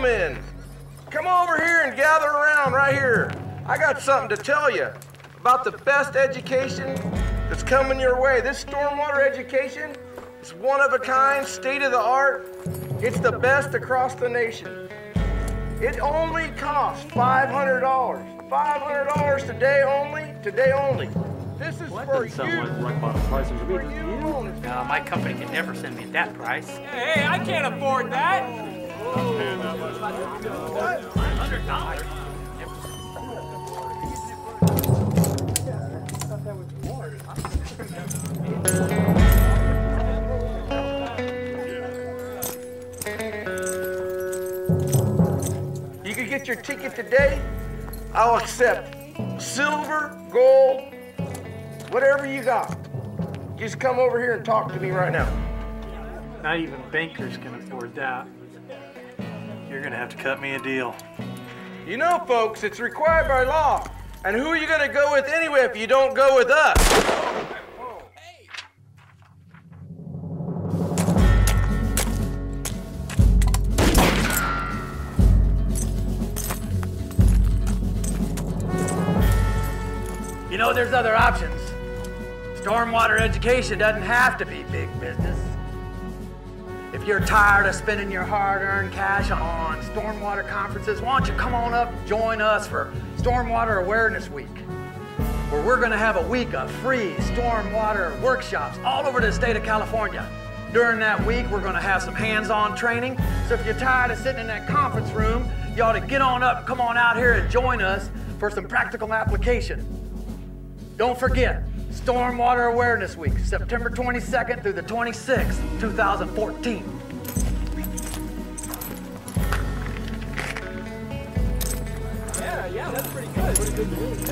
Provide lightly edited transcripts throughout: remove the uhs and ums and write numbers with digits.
gentlemen, come over here and gather around right here. I got something to tell you about the best education that's coming your way. This stormwater education is one of a kind, state of the art. It's the best across the nation. It only costs $500. $500 today only. This is for you. For you only. No, my company can never send me at that price. Hey, I can't afford that. $500. You can get your ticket today. I'll accept silver, gold, whatever you got. Just come over here and talk to me right now. Not even bankers can afford that. You're gonna have to cut me a deal. You know, folks, it's required by law. And who are you gonna go with anyway if you don't go with us? You know, there's other options. Stormwater education doesn't have to be big business. If you're tired of spending your hard-earned cash on stormwater conferences, why don't you come on up and join us for Stormwater Awareness Week, where we're going to have a week of free stormwater workshops all over the state of California. During that week, we're going to have some hands-on training. So if you're tired of sitting in that conference room, you ought to get on up, come on out here and join us for some practical application. Don't forget, Stormwater Awareness Week, September 22nd through the 26th, 2014. Yeah, that's pretty good. Pretty good news.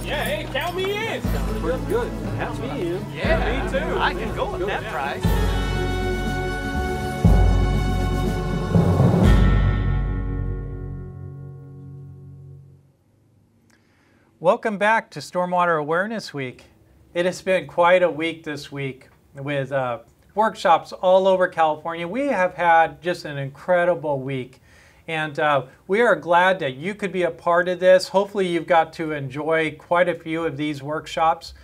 Yeah, hey, count me in. Pretty good. Count me in. Yeah, me too. I can go at that price. Welcome back to Stormwater Awareness Week. It has been quite a week this week with workshops all over California. We have had just an incredible week, and we are glad that you could be a part of this. Hopefully you've got to enjoy quite a few of these workshops.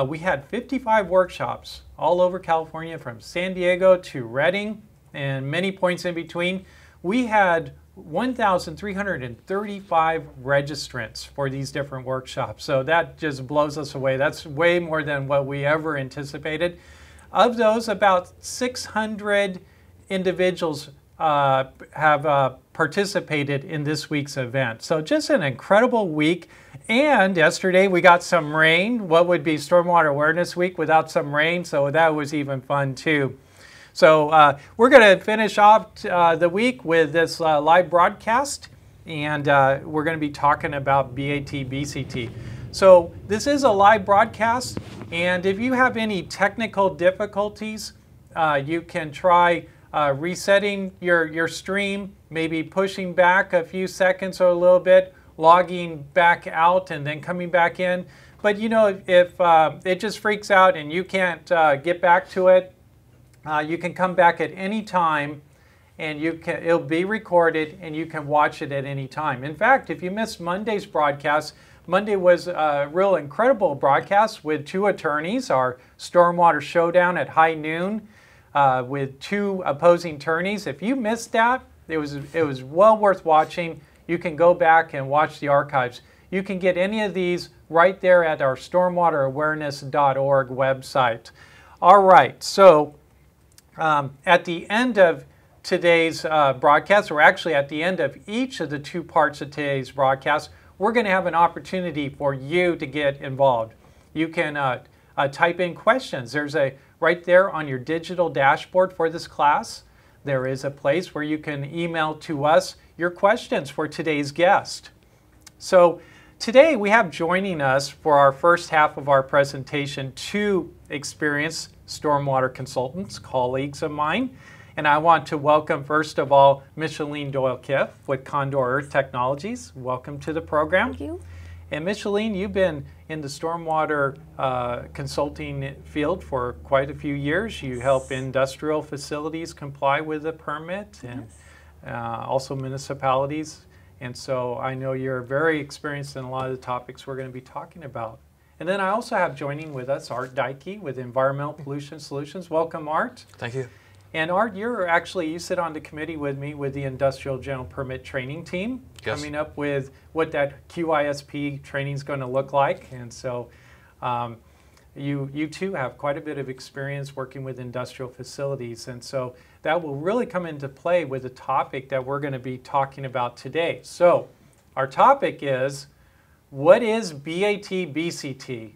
We had 55 workshops all over California, from San Diego to Redding and many points in between. We had 1,335 registrants for these different workshops. So that just blows us away. That's way more than what we ever anticipated. Of those, about 600 individuals have participated in this week's event. So just an incredible week. And yesterday we got some rain. What would be Stormwater Awareness Week without some rain? So that was even fun too. So we're going to finish off the week with this live broadcast, and we're going to be talking about BAT, BCT. So this is a live broadcast, and if you have any technical difficulties, you can try resetting your stream, maybe pushing back a few seconds or a little bit, logging back out and then coming back in. But you know, if it just freaks out and you can't get back to it, you can come back at any time, and it'll be recorded and you can watch it at any time. In fact, if you missed Monday's broadcast, Monday was a real incredible broadcast with two attorneys, our Stormwater Showdown at high noon with two opposing attorneys. If you missed that, it was well worth watching. You can go back and watch the archives. You can get any of these right there at our stormwaterawareness.org website. All right, so at the end of today's broadcast, or actually at the end of each of the two parts of today's broadcast, we're going to have an opportunity for you to get involved. You can type in questions. There's right there on your digital dashboard for this class, there is a place where you can email to us your questions for today's guest. So today we have joining us for our first half of our presentation two experienced stormwater consultants, colleagues of mine. And I want to welcome, first of all, Micheline Doyle-Kiff with Condor Earth Technologies. Welcome to the program. Thank you. And Micheline, you've been in the stormwater consulting field for quite a few years. You help industrial facilities comply with the permit. And also municipalities. And so I know you're very experienced in a lot of the topics we're going to be talking about. And then I also have joining with us Art Dykey with Environmental Pollution Solutions. Welcome, Art. Thank you. And Art, you sit on the committee with me with the Industrial General Permit Training Team, Yes. coming up with what that QISP training is going to look like. And so you too have quite a bit of experience working with industrial facilities. And so that will really come into play with the topic that we're going to be talking about today. So our topic is, what is BAT-BCT?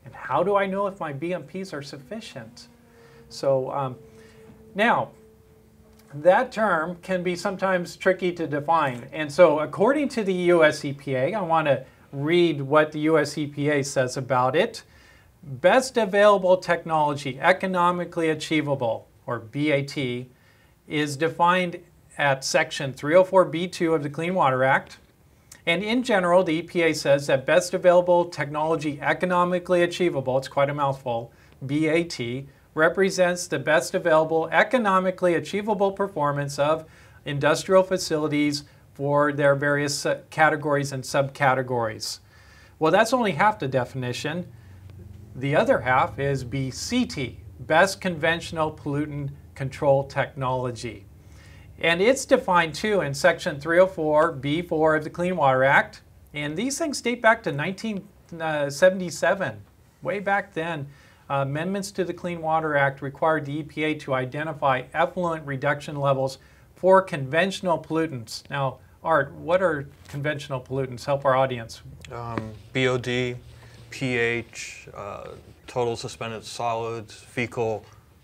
And how do I know if my BMPs are sufficient? So now, that term can be sometimes tricky to define. And so according to the US EPA, I want to read what the US EPA says about it. Best available technology, economically achievable, or BAT, is defined at Section 304B2 of the Clean Water Act. And in general, the EPA says that best available technology, economically achievable, it's quite a mouthful, BAT, represents the best available economically achievable performance of industrial facilities for their various categories and subcategories. Well, that's only half the definition. The other half is BCT, Best Conventional Pollutant Control Technology. And it's defined too in Section 304B4 of the Clean Water Act. And these things date back to 1977. Way back then, amendments to the Clean Water Act required the EPA to identify effluent reduction levels for conventional pollutants. Now, Art, what are conventional pollutants? Help our audience. BOD, pH, total suspended solids, fecal,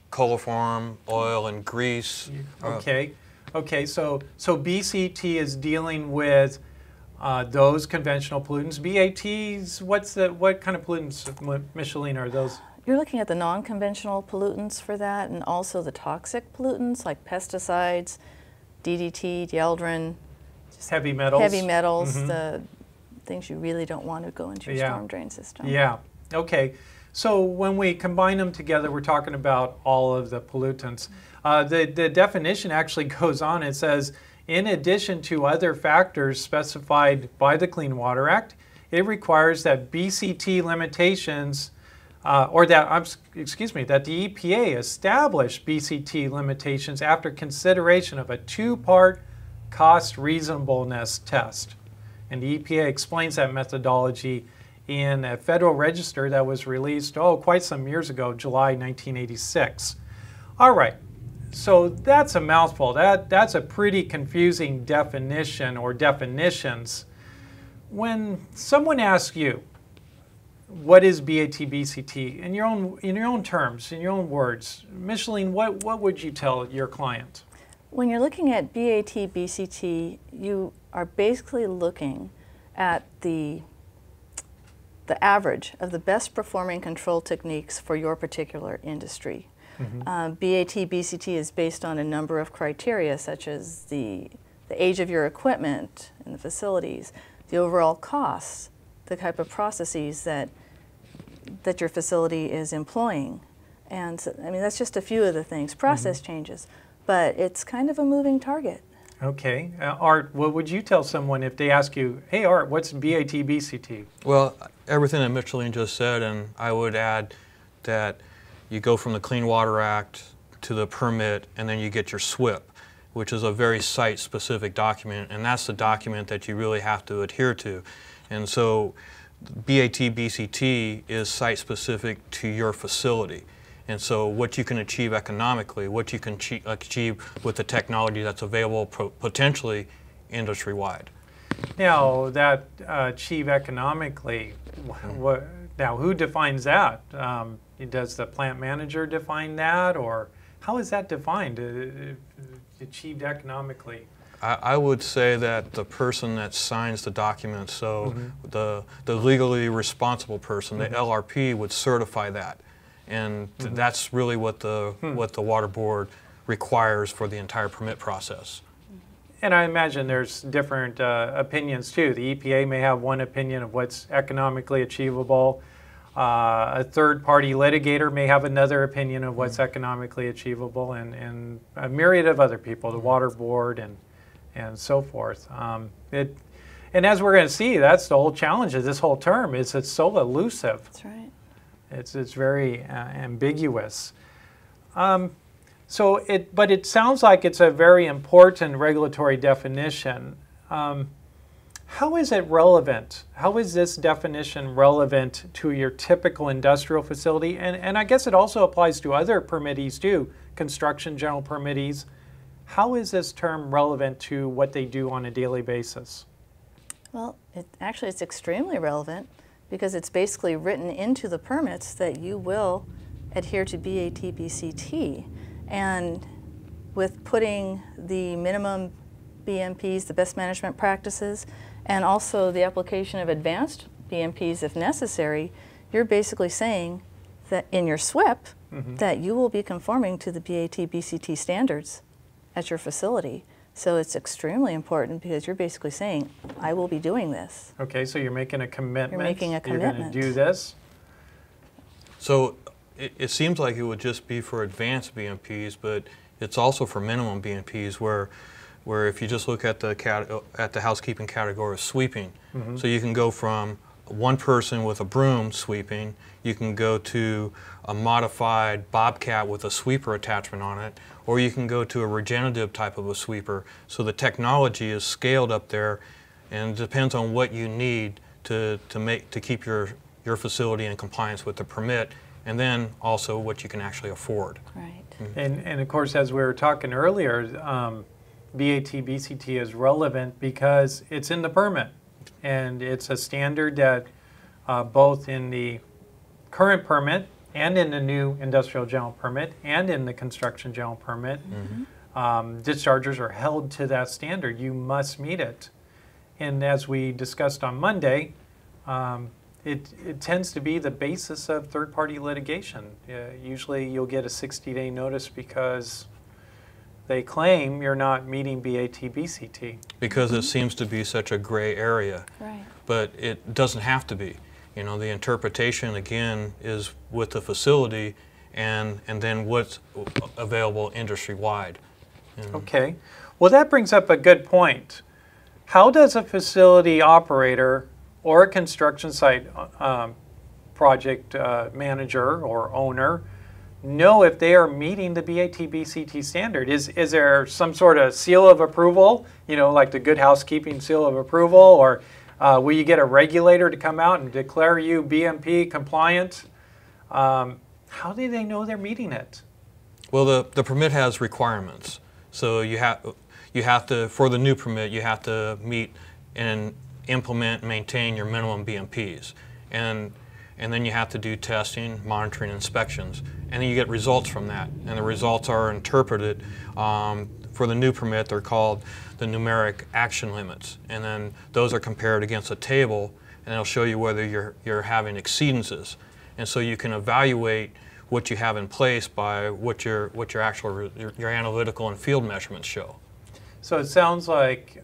coliform, oil and grease. Okay. So BCT is dealing with those conventional pollutants. BATs, what kind of pollutants, Micheline, are those? You're looking at the non-conventional pollutants for that, and also the toxic pollutants like pesticides, DDT, dieldrin, Heavy metals. the things you really don't want to go into your storm drain system. Yeah, okay. So when we combine them together, we're talking about all of the pollutants. The definition actually goes on. It says, in addition to other factors specified by the Clean Water Act, it requires that BCT limitations that the EPA establish BCT limitations after consideration of a two-part cost reasonableness test. And the EPA explains that methodology in a Federal Register that was released, quite some years ago, July 1986. All right, so that's a mouthful. That's a pretty confusing definition or definitions. When someone asks you, what is BAT-BCT? In your own terms, in your own words, Micheline, what would you tell your client? When you're looking at BAT-BCT, you are basically looking at the average of the best performing control techniques for your particular industry. BAT-BCT is based on a number of criteria, such as the age of your equipment and the facilities, the overall costs, the type of processes that your facility is employing. And so, I mean, that's just a few of the things. Process changes, but it's kind of a moving target. Okay. Art, what would you tell someone if they ask you, hey, Art, what's BAT-BCT? Well, everything that Micheline just said, and I would add that you go from the Clean Water Act to the permit, and then you get your SWIP, which is a very site-specific document, and that's the document that you really have to adhere to. And so BAT-BCT is site-specific to your facility. And so what you can achieve economically, what you can achieve with the technology that's available potentially industry-wide. Now, that achieve economically, now who defines that? Does the plant manager define that, or how is that defined, achieved economically? I would say that the person that signs the document, so the legally responsible person, the LRP, would certify that. And that's really what the Water Board requires for the entire permit process. And I imagine there's different opinions too. The EPA may have one opinion of what's economically achievable. A third-party litigator may have another opinion of what's economically achievable, and a myriad of other people, the Water Board and and so forth. And as we're going to see, that's the whole challenge of this whole term, is it's so elusive. That's right. It's very ambiguous. But it sounds like it's a very important regulatory definition. How is it relevant? How is this definition relevant to your typical industrial facility? And I guess it also applies to other permittees too, construction general permittees. How is this term relevant to what they do on a daily basis? Well, actually it's extremely relevant because it's basically written into the permits that you will adhere to BAT-BCT. And with putting the minimum BMPs, the best management practices, and also the application of advanced BMPs if necessary, you're basically saying that in your SWIP that you will be conforming to the BAT-BCT standards at your facility. So it's extremely important because you're basically saying, I will be doing this. Okay, so you're making a commitment. You're making a commitment. You're going to do this. So it seems like it would just be for advanced BMPs, but it's also for minimum BMPs where if you just look at the housekeeping category of sweeping, so you can go from one person with a broom sweeping, you can go to a modified bobcat with a sweeper attachment on it, or you can go to a regenerative type of a sweeper. So the technology is scaled up there, and it depends on what you need to keep your facility in compliance with the permit, and then also what you can actually afford. Right. And of course, as we were talking earlier, BAT-BCT is relevant because it's in the permit, and it's a standard that both in the current permit and in the new industrial general permit and in the construction general permit, dischargers are held to that standard. You must meet it. And as we discussed on Monday, it tends to be the basis of third-party litigation. Usually you'll get a 60-day notice because they claim you're not meeting BAT-BCT. Because it seems to be such a gray area. Right. But it doesn't have to be. You know, the interpretation, again, is with the facility and then what's available industry-wide. Okay. Well, that brings up a good point. How does a facility operator or a construction site project manager or owner know if they are meeting the BAT-BCT standard? Is there some sort of seal of approval, you know, like the Good Housekeeping seal of approval, or will you get a regulator to come out and declare you BMP compliant? How do they know they're meeting it? Well, the permit has requirements. So you have to, for the new permit, you have to meet and implement and maintain your minimum BMPs. And then you have to do testing, monitoring, inspections. And then you get results from that. And the results are interpreted. For the new permit, they're called the numeric action limits. And then those are compared against a table, and it'll show you whether you're having exceedances. And so you can evaluate what you have in place by what your analytical and field measurements show. So it sounds like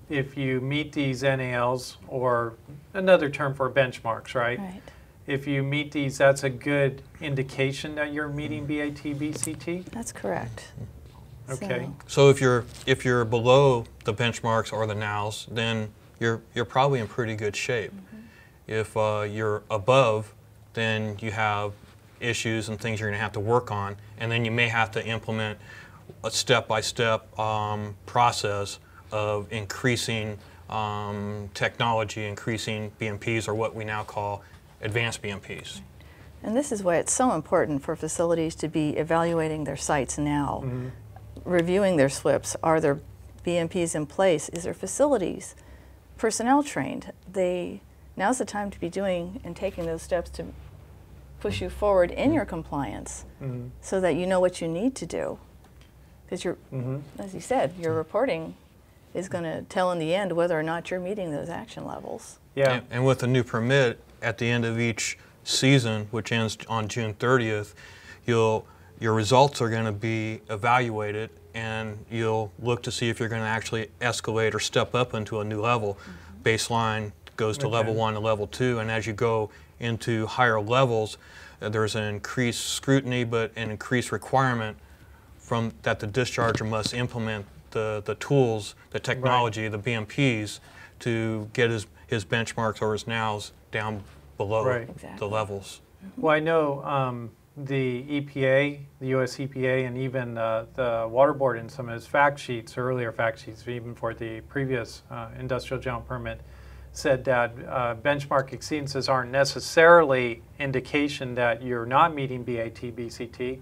if you meet these NALs, or another term for benchmarks, right? Right. If you meet these, that's a good indication that you're meeting BAT-BCT? That's correct. Okay. So if you're below the benchmarks or the NALs, then you're probably in pretty good shape. If you're above, then you have issues and things you're going to have to work on, and then you may have to implement a step-by-step process of increasing technology, increasing BMPs, or what we now call advanced BMPs. And this is why it's so important for facilities to be evaluating their sites now, reviewing their SWIPs. Are there BMPs in place? Is there facilities, personnel trained? Now's the time to be doing and taking those steps to push you forward in your compliance so that you know what you need to do. Because you're, as you said, your reporting is going to tell in the end whether or not you're meeting those action levels. Yeah. And with the new permit, at the end of each season, which ends on June 30th, your results are going to be evaluated, and you'll look to see if you're going to actually escalate or step up into a new level. Baseline goes to level 1 to level 2, and as you go into higher levels, there's an increased scrutiny, but an increased requirement that the discharger must implement the tools, the technology, the BMPs to get his benchmarks or his nows down below the levels. Well, I know the EPA, the U.S. EPA, and even the Water Board in some of its fact sheets, earlier fact sheets, even for the previous industrial general permit, said that benchmark exceedances aren't necessarily indication that you're not meeting BAT, BCT.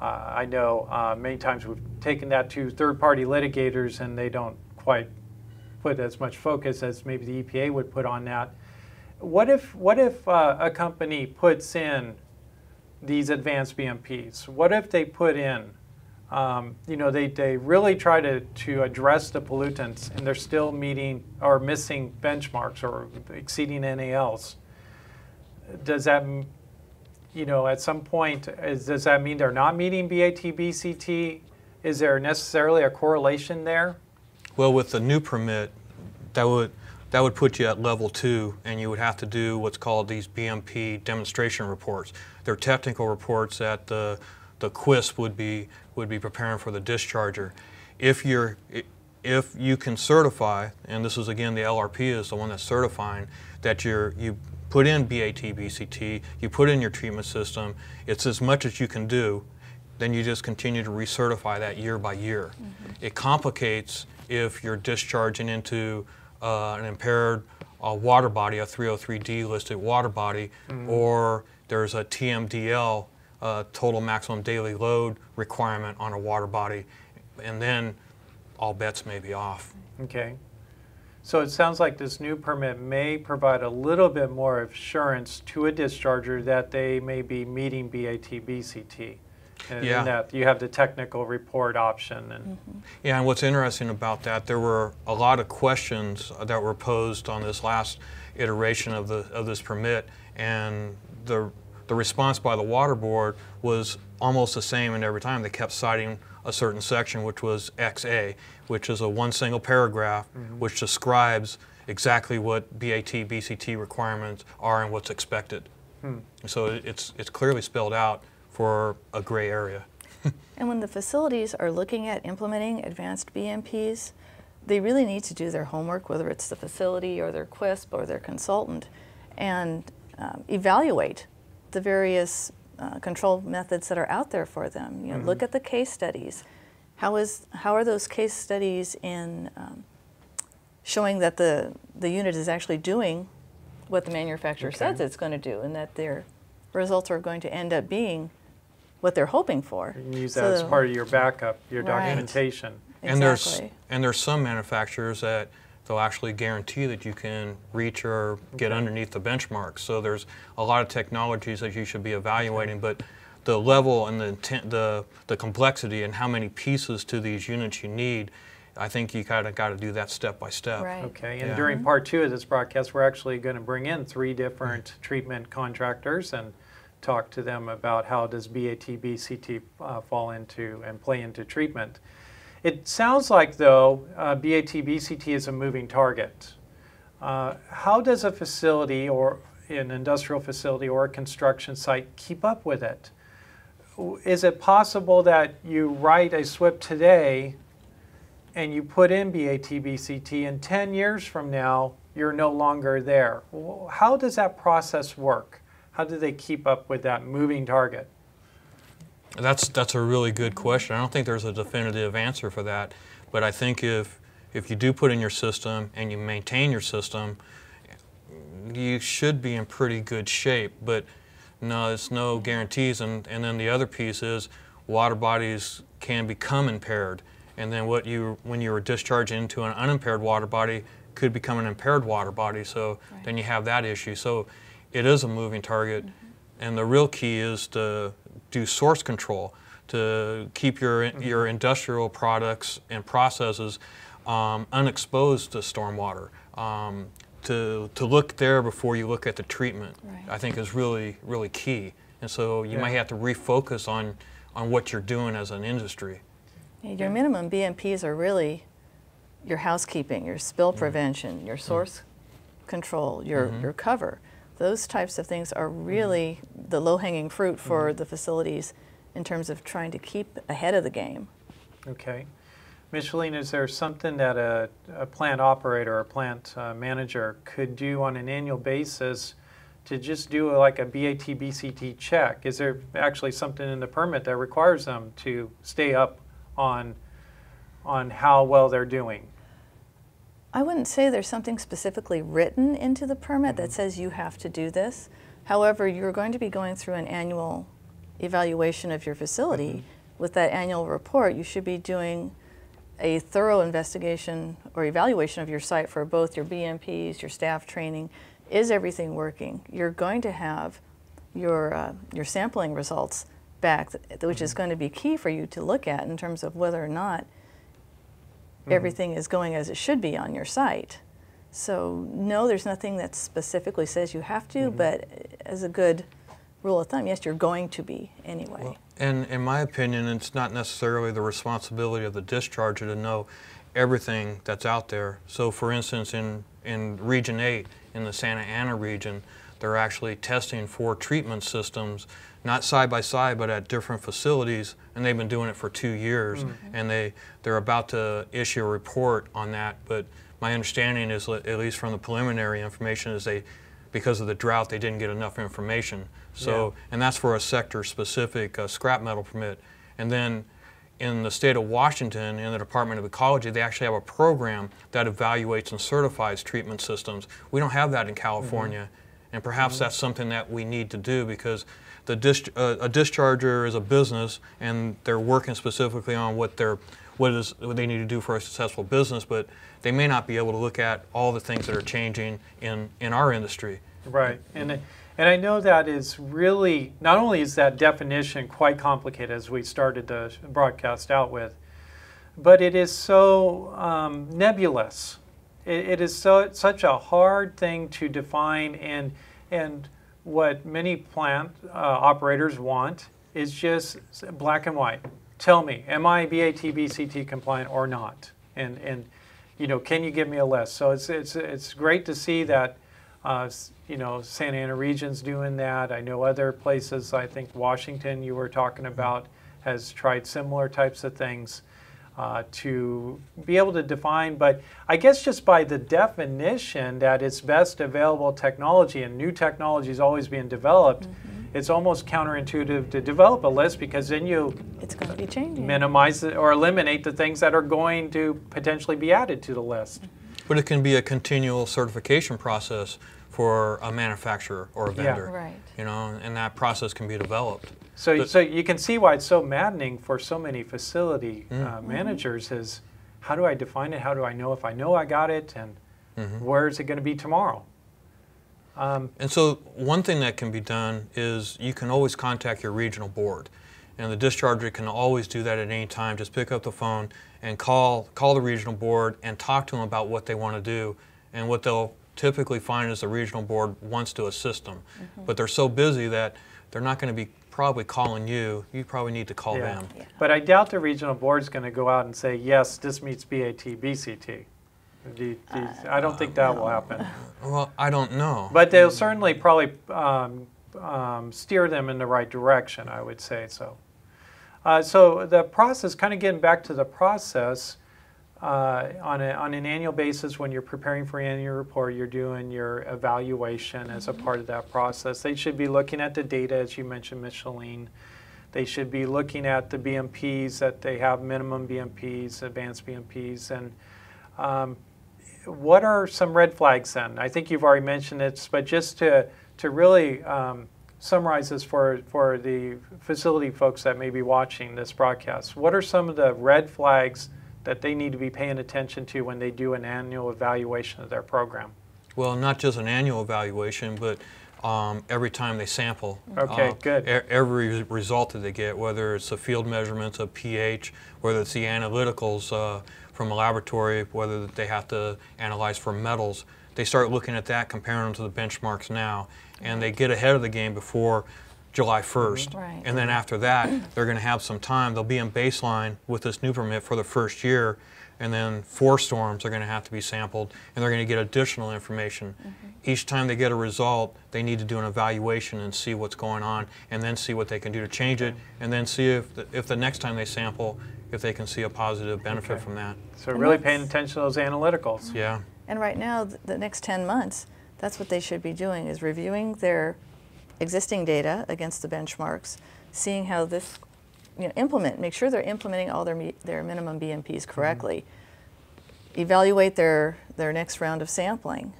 I know many times we've taken that to third-party litigators and they don't quite put as much focus as maybe the EPA would put on that. What if a company puts in these advanced BMPs? What if they put in, you know, they really try to address the pollutants and they're still meeting or missing benchmarks or exceeding NALs? Does that, you know, at some point, does that mean they're not meeting BAT, BCT? Is there necessarily a correlation there? Well, with the new permit, that would put you at level 2, and you would have to do what's called these BMP demonstration reports. They're technical reports that the QISP would be preparing for the discharger. If you can certify, and this is again the LRP is the one that's certifying, that you put in BAT, BCT, you put in your treatment system, it's as much as you can do, then you just continue to recertify that year by year. It complicates if you're discharging into an impaired water body, a 303D listed water body, or there's a TMDL, total maximum daily load requirement on a water body, and then all bets may be off. Okay. So it sounds like this new permit may provide a little bit more assurance to a discharger that they may be meeting BAT, BCT. And that you have the technical report option. And yeah, and what's interesting about that, there were a lot of questions that were posed on this last iteration of this permit, and the response by the Water Board was almost the same, and every time they kept citing a certain section, which was XA, which is a one single paragraph which describes exactly what BAT, BCT requirements are and what's expected. So it's clearly spelled out for a gray area. And when the facilities are looking at implementing advanced BMPs, they really need to do their homework, whether it's the facility or their QISP or their consultant, and evaluate the various control methods that are out there for them. You know, look at the case studies. How are those case studies in showing that the unit is actually doing what the manufacturer says it's going to do, and that their results are going to end up being what they're hoping for. You can use that as part of your backup, your documentation. Exactly. And there's some manufacturers that they'll actually guarantee that you can reach or get underneath the benchmark. So there's a lot of technologies that you should be evaluating, but the level and the intent, the complexity and how many pieces to these units you need, I think you kind of got to do that step by step. Right. Okay, and during part 2 of this broadcast, we're actually going to bring in 3 different treatment contractors and talk to them about how does BAT, BCT fall into and play into treatment. It sounds like, though, BAT, BCT is a moving target. How does a facility or an industrial facility or a construction site keep up with it? Is it possible that you write a SWIP today and you put in BAT, BCT, and 10 years from now, you're no longer there? How does that process work? How do they keep up with that moving target? That's a really good question. I don't think there's a definitive answer for that, but I think if you do put in your system and you maintain your system, you should be in pretty good shape. But no, it's no guarantees. And then the other piece is water bodies can become impaired, and then when you were discharged into an unimpaired water body could become an impaired water body. So then you have that issue. So it is a moving target, and the real key is to do source control, to keep your industrial products and processes unexposed to stormwater. To look there before you look at the treatment, I think is really, really key. And so you might have to refocus on what you're doing as an industry. Your minimum BMPs are really your housekeeping, your spill prevention, your source control, your cover. Those types of things are really the low-hanging fruit for the facilities in terms of trying to keep ahead of the game. Okay. Micheline, is there something that a plant operator or plant manager could do on an annual basis to just do like a BAT BCT check? Is there actually something in the permit that requires them to stay up on how well they're doing? I wouldn't say there's something specifically written into the permit that says you have to do this. However, you're going to be going through an annual evaluation of your facility. With that annual report, you should be doing a thorough investigation or evaluation of your site for both your BMPs, your staff training. Is everything working? You're going to have your sampling results back, which is going to be key for you to look at in terms of whether or not everything is going as it should be on your site. So no, there's nothing that specifically says you have to, but as a good rule of thumb, yes, you're going to be anyway. Well, and in my opinion, it's not necessarily the responsibility of the discharger to know everything that's out there. So for instance, in Region 8, in the Santa Ana region, they're actually testing 4 treatment systems, not side by side, but at different facilities, and they've been doing it for 2 years, and they're about to issue a report on that. But my understanding is, at least from the preliminary information, is because of the drought, they didn't get enough information. So, and that's for a sector-specific scrap metal permit. And then in the state of Washington, in the Department of Ecology, they actually have a program that evaluates and certifies treatment systems. We don't have that in California, and perhaps that's something that we need to do, because a discharger is a business, and they're working specifically on what they need to do for a successful business, but they may not be able to look at all the things that are changing in our industry. Right, and I know that is really, not only is that definition quite complicated, as we started the broadcast out with, but it is so nebulous. It is such a hard thing to define, and what many plant operators want is just black and white. Tell me, am I BAT BCT compliant or not? And you know, can you give me a list? So it's great to see that you know, Santa Ana region's doing that. I know other places, I think Washington you were talking about, has tried similar types of things to be able to define. But I guess just by the definition that it's best available technology, and new technology is always being developed, it's almost counterintuitive to develop a list, because then it's going to be changing. Minimize it or eliminate the things that are going to potentially be added to the list. But it can be a continual certification process for a manufacturer or a vendor. Yeah. Right. You know, and that process can be developed. So you can see why it's so maddening for so many facility managers is, how do I define it? How do I know if I know I got it? And where is it going to be tomorrow? And so one thing that can be done is you can always contact your regional board. And the discharger can always do that at any time. Just pick up the phone and call the regional board and talk to them about what they want to do. And what they'll typically find is the regional board wants to assist them. But they're so busy that they're not going to be probably calling you. You probably need to call them. Yeah. But I doubt the regional board is going to go out and say, yes, this meets BAT, BCT. I don't think that will happen. Well, I don't know. But they'll certainly probably steer them in the right direction, I would say so. So the process, kind of getting back to the process, on an annual basis, when you're preparing for your annual report, you're doing your evaluation as a part of that process. They should be looking at the data, as you mentioned, Micheline. They should be looking at the BMPs, that they have minimum BMPs, advanced BMPs, and what are some red flags then? I think you've already mentioned it, but just to really summarize this for the facility folks that may be watching this broadcast, what are some of the red flags that they need to be paying attention to when they do an annual evaluation of their program? Well, not just an annual evaluation, but every time they sample. Okay, good. Every result that they get, whether it's the field measurements of pH, whether it's the analyticals from a laboratory, whether they have to analyze for metals, they start looking at that, comparing them to the benchmarks now, and they get ahead of the game before July 1st. Right. And then after that, they're going to have some time. They'll be in baseline with this new permit for the first year, and then 4 storms are going to have to be sampled, and they're going to get additional information. Each time they get a result, they need to do an evaluation and see what's going on, and then see what they can do to change it, and then see if the next time they sample, if they can see a positive benefit from that. So really paying attention to those analyticals. Yeah. And right now, the next 10 months, that's what they should be doing, is reviewing their existing data against the benchmarks, seeing how this, make sure they're implementing all their minimum BMPs correctly, evaluate their next round of sampling.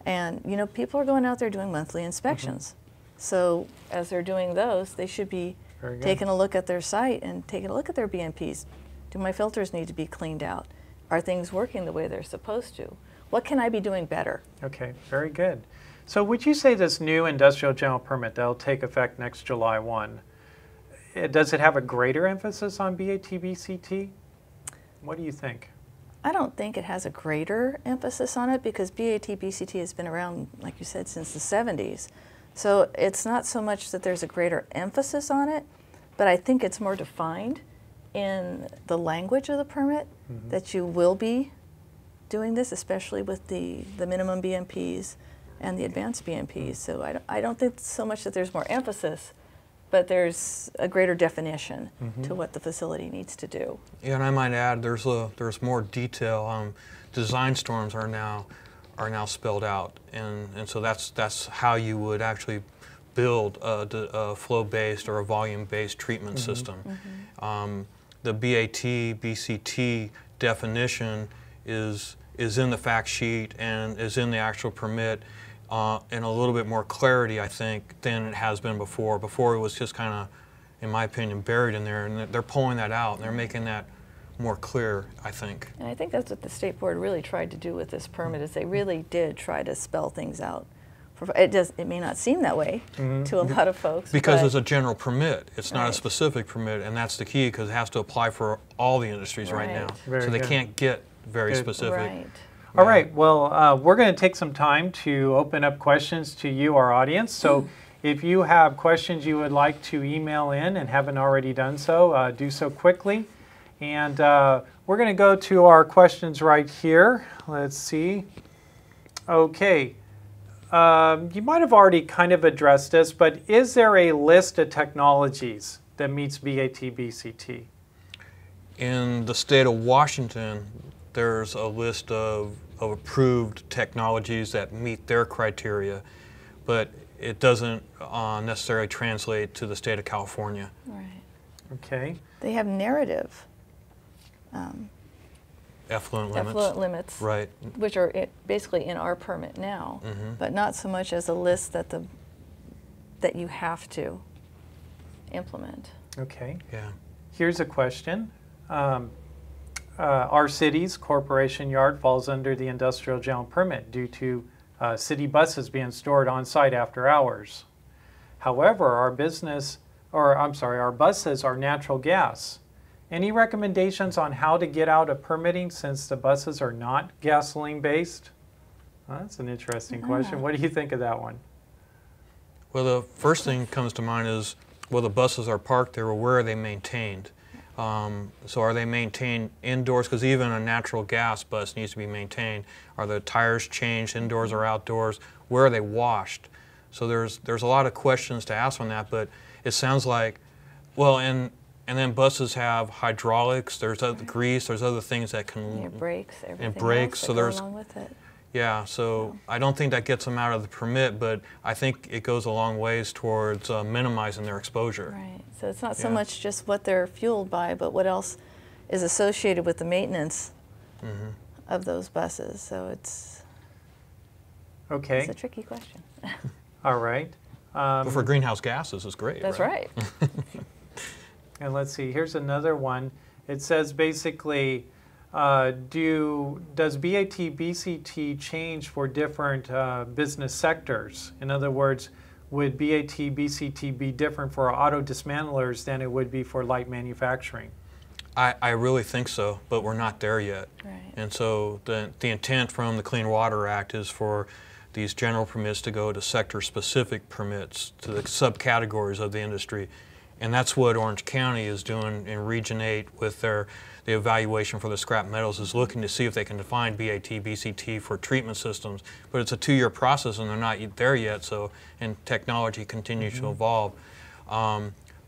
And, people are going out there doing monthly inspections. So as they're doing those, they should be taking a look at their site and taking a look at their BMPs. Do my filters need to be cleaned out? Are things working the way they're supposed to? What can I be doing better? Okay, very good. So would you say this new industrial general permit that will take effect next July 1, does it have a greater emphasis on BAT-BCT? What do you think? I don't think it has a greater emphasis on it because BAT-BCT has been around, like you said, since the 70s. So it's not so much that there's a greater emphasis on it, but I think it's more defined in the language of the permit that you will be doing this, especially with the minimum BMPs and the advanced BMPs. So I don't think so much that there's more emphasis, but there's a greater definition to what the facility needs to do. Yeah, and I might add, there's more detail. Design storms are now spelled out, and so that's how you would actually build a flow-based or a volume-based treatment system. The BAT-BCT definition is in the fact sheet and is in the actual permit in a little bit more clarity, I think, than it has been before. Before it was just kind of, in my opinion, buried in there, and they're pulling that out and they're making that more clear, I think. And I think that's what the State Board really tried to do with this permit, is they really did try to spell things out. It may not seem that way to a lot of folks. Because it's a general permit. It's not a specific permit, and that's the key, because it has to apply for all the industries right now. So they can't get very specific. Right. All right, well, we're going to take some time to open up questions to you, our audience. So if you have questions you would like to email in and haven't already done so, do so quickly. And we're going to go to our questions right here. Let's see. Okay. You might have already kind of addressed this, but is there a list of technologies that meets BAT-BCT? In the state of Washington, there's a list of approved technologies that meet their criteria, but it doesn't necessarily translate to the state of California. Right. Okay. They have narrative Effluent limits. effluent limits, Right. which are basically in our permit now, but not so much as a list that you have to implement. Okay. Yeah. Here's a question. Our city's corporation yard falls under the industrial general permit due to city buses being stored on site after hours. However, our buses are natural gas. Any recommendations on how to get out of permitting since the buses are not gasoline based? Well, that's an interesting question. What do you think of that one? Well, the first thing that comes to mind is, well, the buses are parked there, or where are they maintained? So are they maintained indoors? Because even a natural gas bus needs to be maintained. Are the tires changed indoors or outdoors? Where are they washed? So there's a lot of questions to ask on that, but it sounds like, well, and then buses have hydraulics, there's other grease, there's other things that can... Your brakes, everything and brakes, else so that go there's... along with it. Yeah, so I don't think that gets them out of the permit, but I think it goes a long ways towards minimizing their exposure. Right, so it's not so much just what they're fueled by, but what else is associated with the maintenance of those buses. So it's a tricky question. All right. But for greenhouse gases, it's great. That's right. And let's see, here's another one. It says basically, does BAT-BCT change for different business sectors? In other words, would BAT-BCT be different for auto dismantlers than it would be for light manufacturing? I really think so, but we're not there yet. Right. And so the intent from the Clean Water Act is for these general permits to go to sector-specific permits, to the subcategories of the industry. And that's what Orange County is doing in Region 8 with the evaluation for the scrap metals, is looking to see if they can define BAT, BCT for treatment systems. But it's a 2-year process and they're not there yet, so, and technology continues to evolve.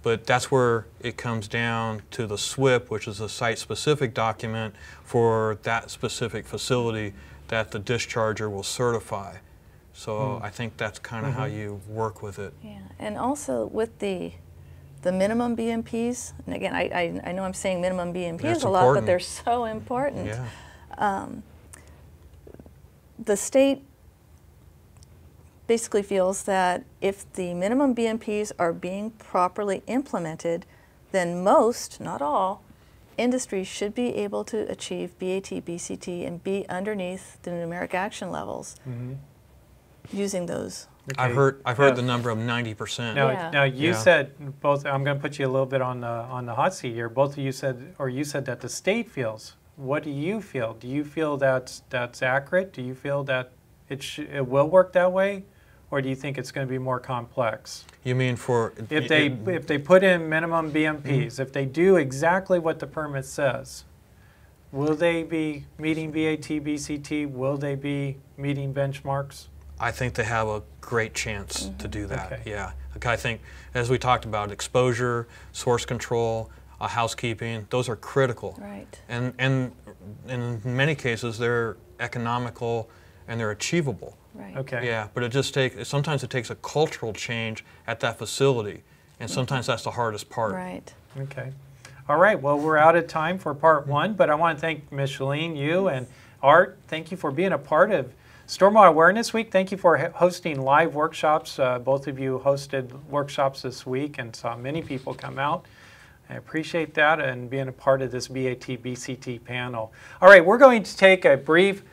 But that's where it comes down to the SWIP, which is a site-specific document for that specific facility that the discharger will certify. So I think that's kind of how you work with it. Yeah, and also with the minimum BMPs, and again, I know I'm saying minimum BMPs a lot, but they're so important. Yeah. The state basically feels that if the minimum BMPs are being properly implemented, then most, not all, industries should be able to achieve BAT, BCT, and be underneath the numeric action levels using those. Okay. I've heard the number of 90%. Now you said both. I'm going to put you a little bit on the hot seat here. Both of you said, or you said that the state feels. What do you feel? Do you feel that's accurate? Do you feel that it will work that way, or do you think it's going to be more complex? You mean for if they put in minimum BMPs, if they do exactly what the permit says, will they be meeting BAT, BCT? Will they be meeting benchmarks? I think they have a great chance to do that. Okay. Yeah. Okay, I think, as we talked about, exposure, source control, housekeeping, those are critical. Right. And in many cases, they're economical and they're achievable. Right. Okay. Yeah, but sometimes it takes a cultural change at that facility, and sometimes that's the hardest part. Right. Okay. All right. Well, we're out of time for part 1, but I want to thank Micheline, you, and Art. Thank you for being a part of Stormwater Awareness Week. Thank you for hosting live workshops. Both of you hosted workshops this week and saw many people come out. I appreciate that and being a part of this BAT BCT panel. All right, we're going to take a brief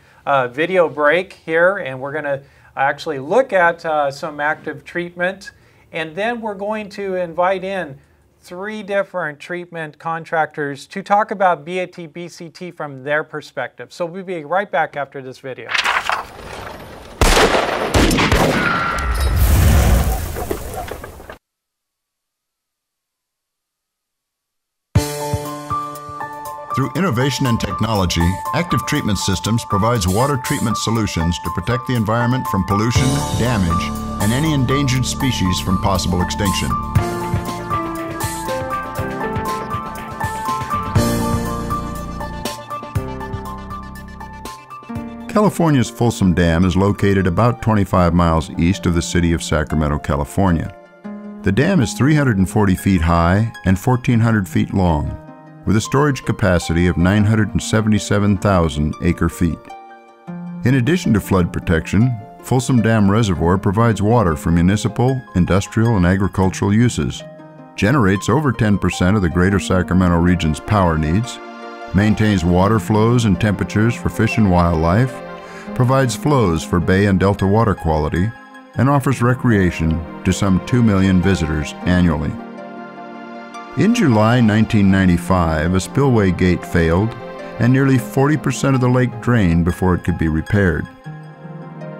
video break here, and we're going to actually look at some active treatment, and then we're going to invite in 3 different treatment contractors to talk about BAT BCT from their perspective. So we'll be right back after this video. Through innovation and technology, Active Treatment Systems provides water treatment solutions to protect the environment from pollution, damage, and any endangered species from possible extinction. California's Folsom Dam is located about 25 miles east of the city of Sacramento, California. The dam is 340 feet high and 1,400 feet long, with a storage capacity of 977,000 acre-feet. In addition to flood protection, Folsom Dam Reservoir provides water for municipal, industrial, and agricultural uses, generates over 10% of the greater Sacramento region's power needs, maintains water flows and temperatures for fish and wildlife, provides flows for bay and delta water quality, and offers recreation to some 2 million visitors annually. In July 1995, a spillway gate failed, and nearly 40% of the lake drained before it could be repaired.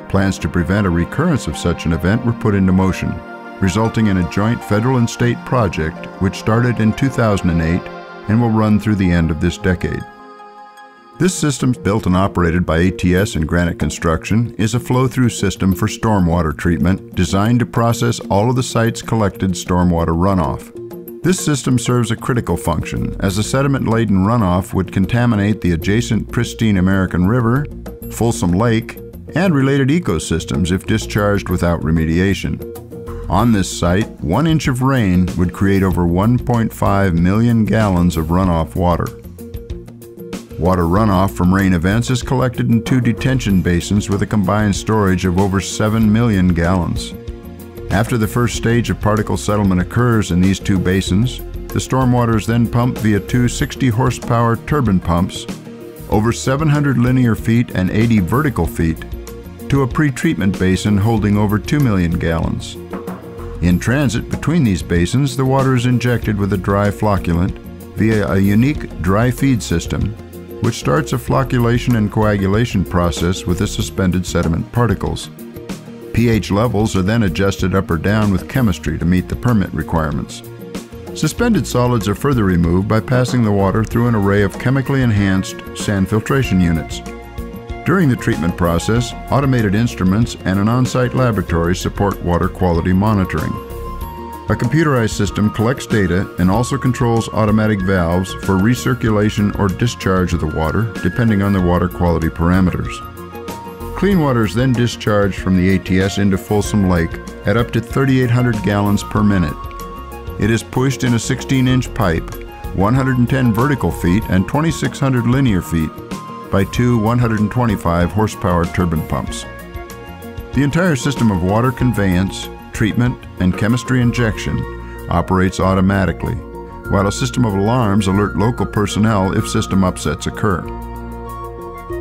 Plans to prevent a recurrence of such an event were put into motion, resulting in a joint federal and state project which started in 2008 and will run through the end of this decade. This system, built and operated by ATS and Granite Construction, is a flow-through system for stormwater treatment designed to process all of the site's collected stormwater runoff. This system serves a critical function, as the sediment-laden runoff would contaminate the adjacent pristine American River, Folsom Lake, and related ecosystems if discharged without remediation. On this site, 1 inch of rain would create over 1.5 million gallons of runoff water. Water runoff from rain events is collected in 2 detention basins with a combined storage of over 7 million gallons. After the first stage of particle settlement occurs in these 2 basins, the stormwater is then pumped via 2 60-horsepower turbine pumps over 700 linear feet and 80 vertical feet to a pre-treatment basin holding over 2 million gallons. In transit between these basins, the water is injected with a dry flocculant via a unique dry feed system, which starts a flocculation and coagulation process with the suspended sediment particles. pH levels are then adjusted up or down with chemistry to meet the permit requirements. Suspended solids are further removed by passing the water through an array of chemically enhanced sand filtration units. During the treatment process, automated instruments and an on-site laboratory support water quality monitoring. A computerized system collects data and also controls automatic valves for recirculation or discharge of the water, depending on the water quality parameters. Clean water is then discharged from the ATS into Folsom Lake at up to 3,800 gallons per minute. It is pushed in a 16-inch pipe, 110 vertical feet and 2,600 linear feet by two 125 horsepower turbine pumps. The entire system of water conveyance, treatment, and chemistry injection operates automatically, while a system of alarms alert local personnel if system upsets occur.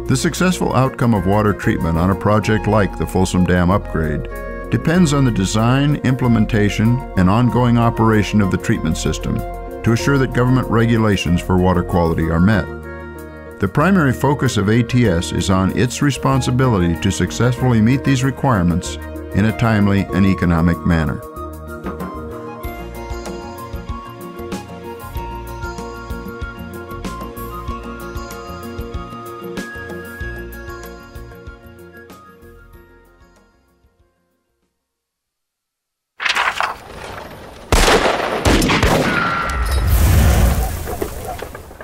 The successful outcome of water treatment on a project like the Folsom Dam upgrade depends on the design, implementation, and ongoing operation of the treatment system to assure that government regulations for water quality are met. The primary focus of ATS is on its responsibility to successfully meet these requirements in a timely and economic manner.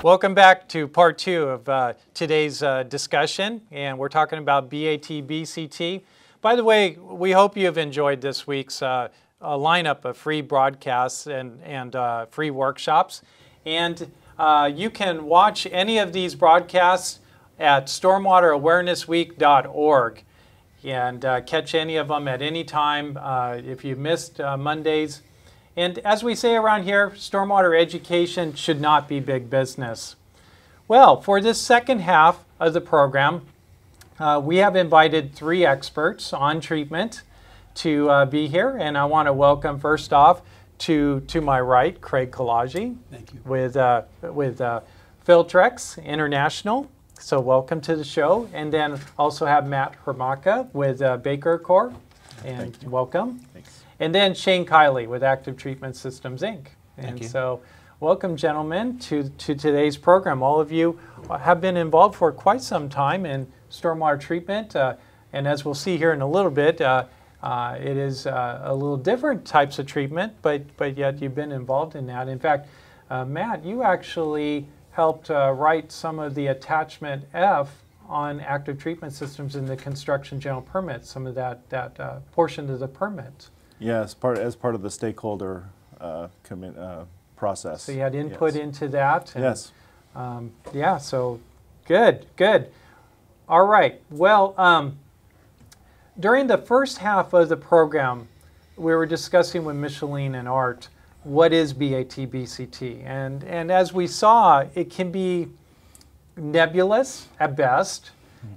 Welcome back to part two of today's discussion, and we're talking about BAT-BCT. By the way, we hope you've enjoyed this week's lineup of free broadcasts and free workshops. And you can watch any of these broadcasts at stormwaterawarenessweek.org and catch any of them at any time if you missed Mondays. And as we say around here, stormwater education should not be big business. Well, for this second half of the program, we have invited three experts on treatment to be here. And I want to welcome first off to my right, Craig Kalagi. Thank you. With Filtrex International. So welcome to the show. And then also have Matt Hermaka with Baker Corp. And welcome. Thanks. And then Shane Kiley with Active Treatment Systems, Inc. And so welcome, gentlemen, to today's program. All of you have been involved for quite some time in stormwater treatment. And as we'll see here in a little bit, it is a little different types of treatment, but yet you've been involved in that. In fact, Matt, you actually helped write some of the attachment F on active treatment systems in the construction general permit, some of that portion of the permit. Yes, as part of the stakeholder process. So you had input into that. And, yes. Yeah, so good. All right. Well, during the first half of the program, we were discussing with Micheline and Art, what is BAT-BCT? And as we saw, it can be nebulous at best.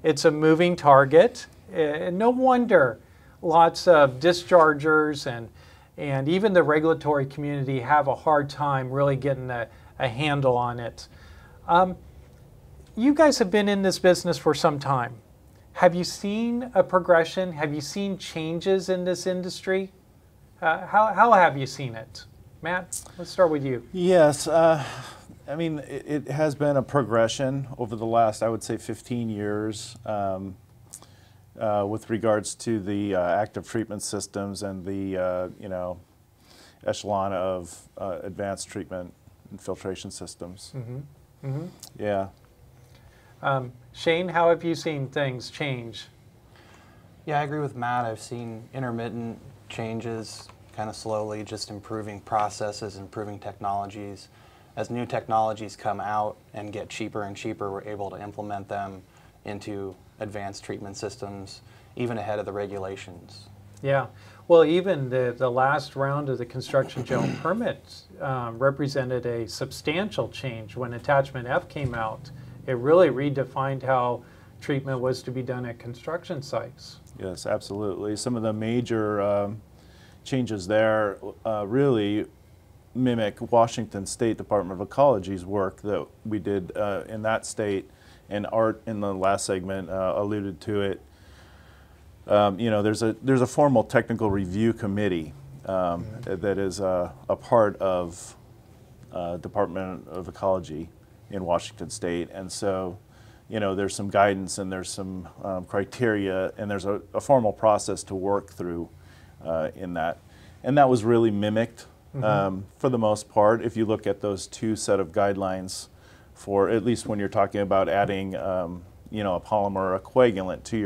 It's a moving target. And no wonder lots of dischargers and even the regulatory community have a hard time really getting a handle on it. You guys have been in this business for some time. Have you seen a progression? Have you seen changes in this industry? How have you seen it? Matt, let's start with you. Yes, I mean, it has been a progression over the last, I would say, 15 years. With regards to the active treatment systems and the echelon of advanced treatment and filtration systems. Mm-hmm. Mm-hmm. Yeah. Shane, how have you seen things change? Yeah, I agree with Matt. I've seen intermittent changes, kind of slowly, just improving processes, improving technologies. As new technologies come out and get cheaper and cheaper, we're able to implement them into advanced treatment systems, even ahead of the regulations. Yeah, well, even the last round of the construction general permit represented a substantial change. When Attachment F came out, it really redefined how treatment was to be done at construction sites. Yes, absolutely. Some of the major changes there really mimic Washington State Department of Ecology's work that we did in that state. And Art in the last segment alluded to it. you know, there's a formal technical review committee that is a part of Department of Ecology in Washington State, and so, you know, there's some guidance and there's some criteria, and there's a formal process to work through in that, and that was really mimicked for the most part. If you look at those two set of guidelines, for at least when you're talking about adding, you know, a polymer or a coagulant to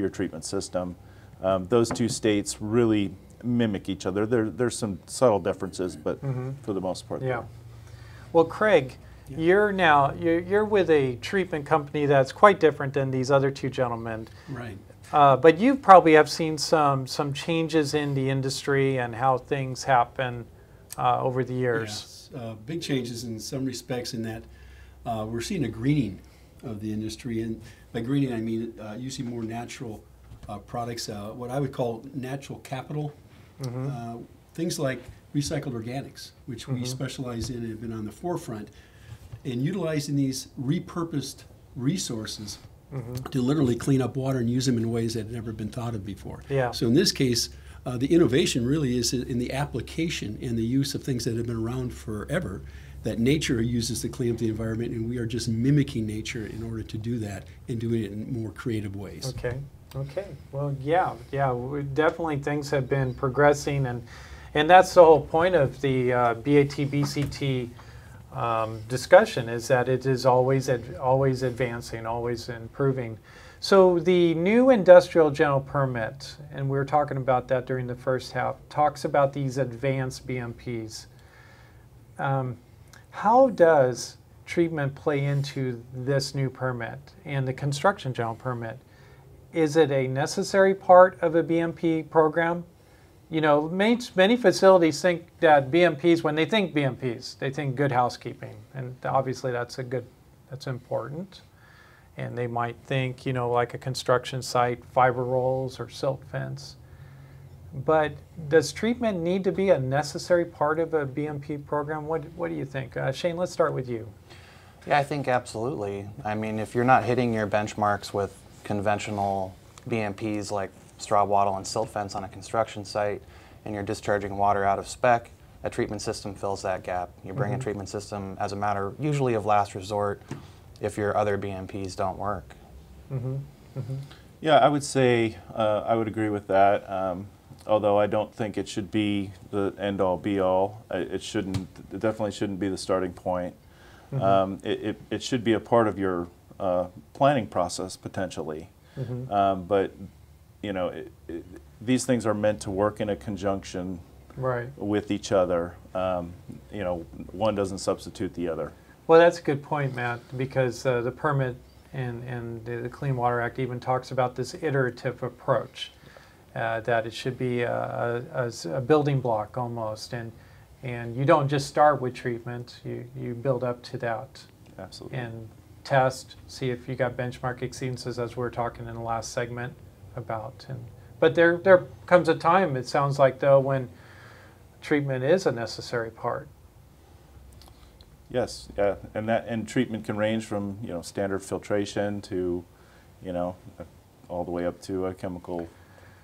your treatment system, those two states really mimic each other. There's some subtle differences, but for the most part, yeah. Well, Craig, you're with a treatment company that's quite different than these other two gentlemen. Right. But you probably have seen some changes in the industry and how things happen over the years. Yes, big changes in some respects in that we're seeing a greening of the industry, and by greening I mean using more natural products, what I would call natural capital, things like recycled organics, which we specialize in and have been on the forefront, and utilizing these repurposed resources to literally clean up water and use them in ways that had never been thought of before. Yeah. So in this case, the innovation really is in the application and the use of things that have been around forever that nature uses to clean up the environment, and we are just mimicking nature in order to do that and doing it in more creative ways. Okay. Okay. Well, yeah. Definitely things have been progressing, and that's the whole point of the BAT-BCT discussion, is that it is always advancing, always improving. So the new industrial general permit, and we were talking about that during the first half, talks about these advanced BMPs. How does treatment play into this new permit and the construction general permit? Is it a necessary part of a BMP program? You know, many facilities think that BMPs, when they think BMPs, they think good housekeeping, and obviously that's important. And they might think, you know, like a construction site, fiber rolls or silt fence. But does treatment need to be a necessary part of a BMP program? What do you think? Shane, let's start with you. Yeah, I think absolutely. I mean, if you're not hitting your benchmarks with conventional BMPs like straw wattle and silt fence on a construction site, and you're discharging water out of spec, a treatment system fills that gap. You bring a treatment system as a matter usually of last resort if your other BMPs don't work. Yeah, I would say I would agree with that. Although I don't think it should be the end-all, be-all. It definitely shouldn't be the starting point. It should be a part of your planning process potentially. But you know, these things are meant to work in a conjunction with each other. You know, one doesn't substitute the other. Well, that's a good point, Matt, because the permit and the Clean Water Act even talks about this iterative approach, that it should be a building block almost, and you don't just start with treatment, you build up to that. Absolutely. And test, see if you got benchmark exceedances, as we were talking in the last segment about. But there comes a time, it sounds like, though, when treatment is a necessary part. Yes, yeah, and treatment can range from, you know, standard filtration to, you know, all the way up to a chemical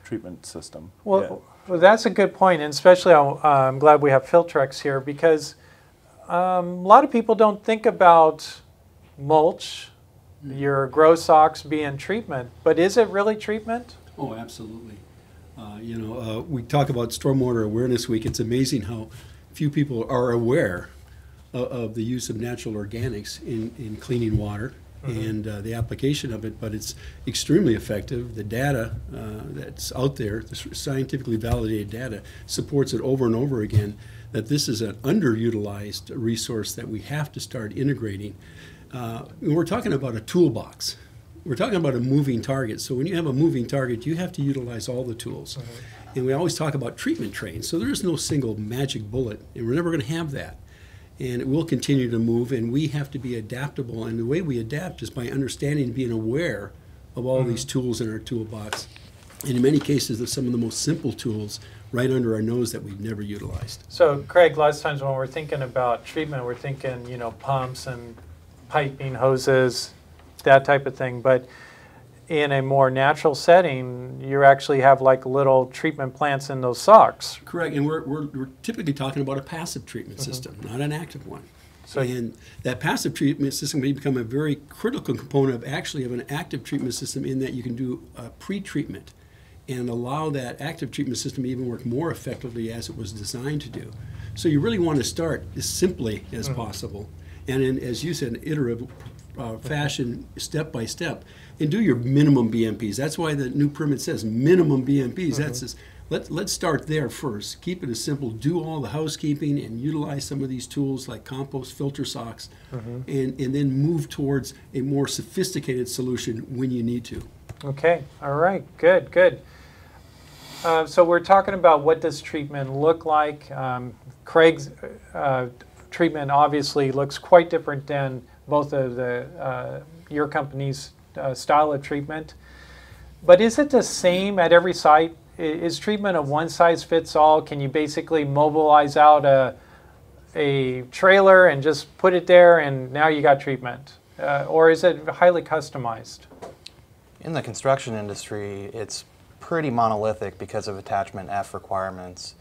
treatment system. Well, that's a good point, and especially I'm glad we have Filtrex here, because a lot of people don't think about mulch, your grow socks being treatment, but is it really treatment? Oh, absolutely. You know, we talk about Stormwater Awareness Week. It's amazing how few people are aware of the use of natural organics in cleaning water and the application of it, but it's extremely effective. The data that's out there, the scientifically validated data, supports it over and over again that this is an underutilized resource that we have to start integrating. We're talking about a toolbox. We're talking about a moving target. So when you have a moving target, you have to utilize all the tools. And we always talk about treatment trains. So there is no single magic bullet, and we're never going to have that. And it will continue to move, and we have to be adaptable. And the way we adapt is by understanding and being aware of all these tools in our toolbox. And in many cases, of some of the most simple tools right under our nose that we've never utilized. So, Craig, lots of times when we're thinking about treatment, we're thinking, you know, pumps and piping, hoses, that type of thing. But in a more natural setting, you actually have like little treatment plants in those socks. Correct, and we're typically talking about a passive treatment system, not an active one. And that passive treatment system may become a very critical component of an active treatment system, in that you can do pre-treatment and allow that active treatment system to even work more effectively as it was designed to do. So you really want to start as simply as possible, and in, as you said, an iterative fashion, step by step, and do your minimum BMPs. That's why the new permit says minimum BMPs. That says let's start there first. Keep it as simple. Do all the housekeeping and utilize some of these tools like compost, filter socks, and then move towards a more sophisticated solution when you need to. Okay, all right, good, good. So we're talking about what does treatment look like. Craig's treatment obviously looks quite different than both of your company's style of treatment. But is it the same at every site? Is treatment a one-size-fits-all? Can you basically mobilize out a trailer and just put it there and now you got treatment? Or is it highly customized? In the construction industry, it's pretty monolithic because of attachment F requirements.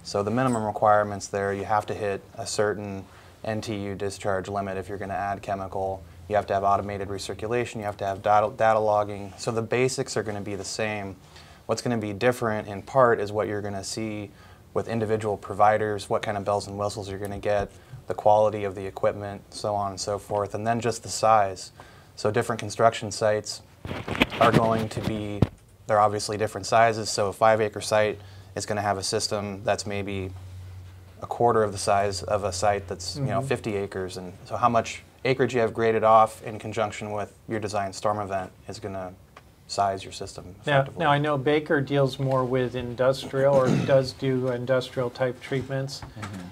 So the minimum requirements there, you have to hit a certain NTU discharge limit if you're going to add chemical. You have to have automated recirculation. You have to have data logging. So the basics are going to be the same. What's going to be different in part is what you're going to see with individual providers, what kind of bells and whistles you're going to get, the quality of the equipment, so on and so forth, and then just the size. So different construction sites are going to be, they're obviously different sizes. So a 5-acre site is going to have a system that's maybe a quarter of the size of a site that's 50 acres. And so how much acreage you have graded off in conjunction with your design storm event is going to size your system effectively. Now I know Baker deals more with industrial, or does do industrial type treatments.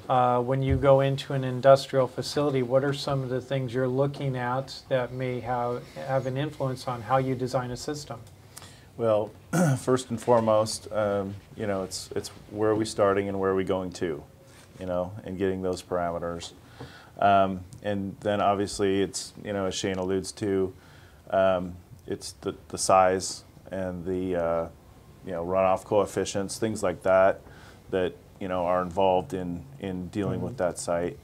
When you go into an industrial facility, what are some of the things you're looking at that may have an influence on how you design a system? Well, first and foremost, you know, it's where are we starting and where are we going to, you know, and getting those parameters. And then obviously it's, you know, as Shane alludes to, it's the size and the, you know, runoff coefficients, things like that, that, you know, are involved in dealing with that site.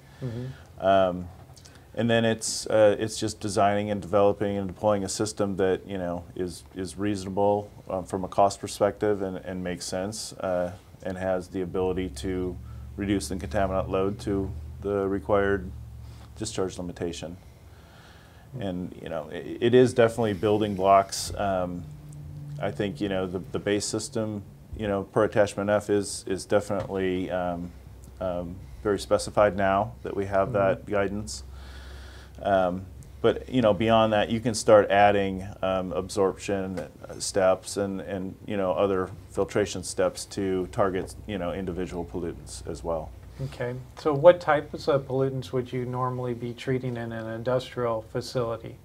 And then it's just designing and developing and deploying a system that, you know, is reasonable from a cost perspective and makes sense and has the ability to reduce the contaminant load to the required discharge limitation. And, you know, it is definitely building blocks. I think, you know, the base system, you know, per attachment F is definitely very specified now that we have that guidance. But, you know, beyond that, you can start adding absorption steps and, you know, other filtration steps to target, you know, individual pollutants as well. Okay, so what types of pollutants would you normally be treating in an industrial facility?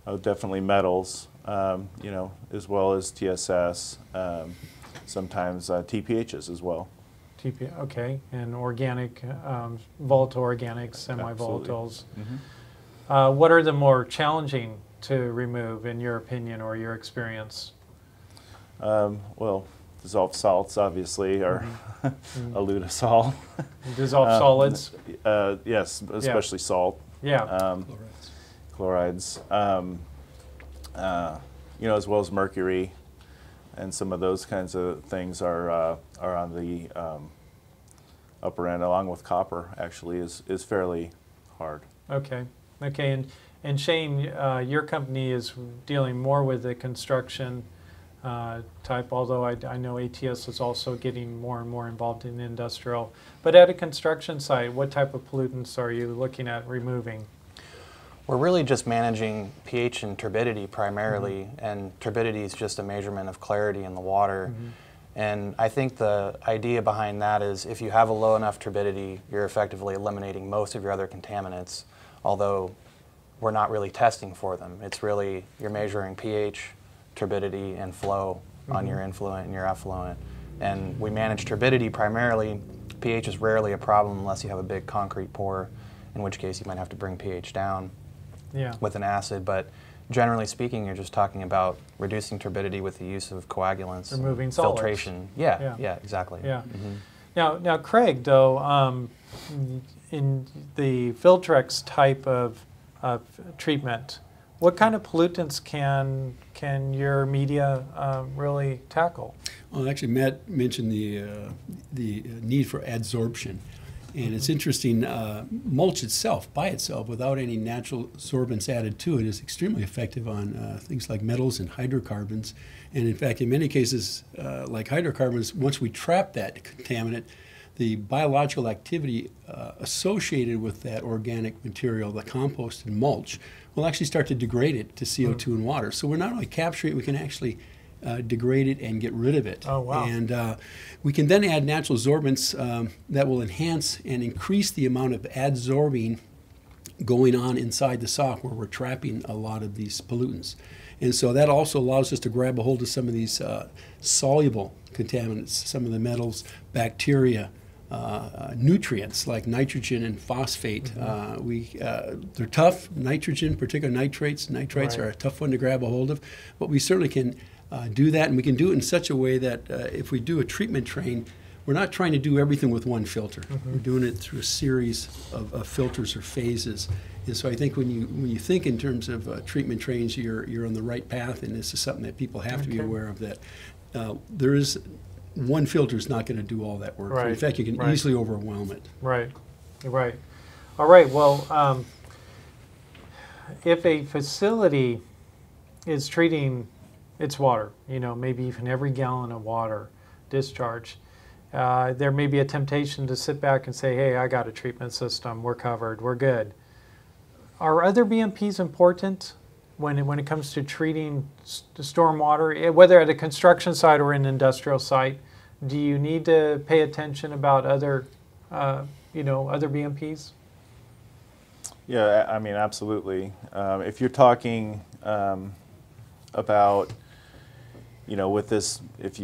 Oh, definitely metals, you know, as well as TSS, sometimes TPHs as well. Okay, and organic, volatile organics, semi-volatiles. What are the more challenging to remove, in your opinion or your experience? Well, dissolved salts obviously are elutisol. Dissolved solids? Yes, especially salt. Yeah. Chlorides. You know, as well as mercury, and some of those kinds of things are on the upper end, along with copper. Actually, is fairly hard. Okay. Okay, and Shane, your company is dealing more with the construction type, although I know ATS is also getting more and more involved in industrial. But at a construction site, what type of pollutants are you looking at removing? We're really just managing pH and turbidity primarily, and turbidity is just a measurement of clarity in the water. And I think the idea behind that is if you have a low enough turbidity, you're effectively eliminating most of your other contaminants, although we're not really testing for them. It's really, you're measuring pH, turbidity, and flow on your influent and your effluent. And we manage turbidity primarily. pH is rarely a problem unless you have a big concrete pour, in which case you might have to bring pH down with an acid. But generally speaking, you're just talking about reducing turbidity with the use of coagulants, Removing solids. filtration. Yeah, exactly. Yeah. Now, Craig, though, in the Filtrex type of treatment, what kind of pollutants can your media really tackle? Well, actually, Matt mentioned the need for adsorption. And it's interesting, mulch itself, by itself, without any natural sorbents added to it, is extremely effective on things like metals and hydrocarbons. And in fact, in many cases, like hydrocarbons, once we trap that contaminant, the biological activity associated with that organic material, the compost and mulch, will actually start to degrade it to CO2 and water. So we're not only capturing it, we can actually degrade it and get rid of it. Oh, wow. And we can then add natural sorbents that will enhance and increase the amount of adsorbing going on inside the sock where we're trapping a lot of these pollutants. And so that also allows us to grab a hold of some of these soluble contaminants, some of the metals, bacteria, nutrients like nitrogen and phosphate. They're tough. Nitrogen, particularly nitrates Right. are a tough one to grab a hold of, but we certainly can do that, and we can do it in such a way that if we do a treatment train, we're not trying to do everything with one filter. We're doing it through a series of filters or phases. And so I think when you think in terms of treatment trains, you're on the right path, and this is something that people have to be aware of, that there is one filter is not going to do all that work. Right. In fact, you can easily overwhelm it. Right. All right, well, if a facility is treating its water, maybe even every gallon of water discharge, there may be a temptation to sit back and say, hey, I got a treatment system, we're covered, we're good. Are other BMPs important when it comes to treating stormwater, whether at a construction site or an industrial site? Do you need to pay attention about other, other BMPs? Yeah, I mean, absolutely. If you're talking about, with this, if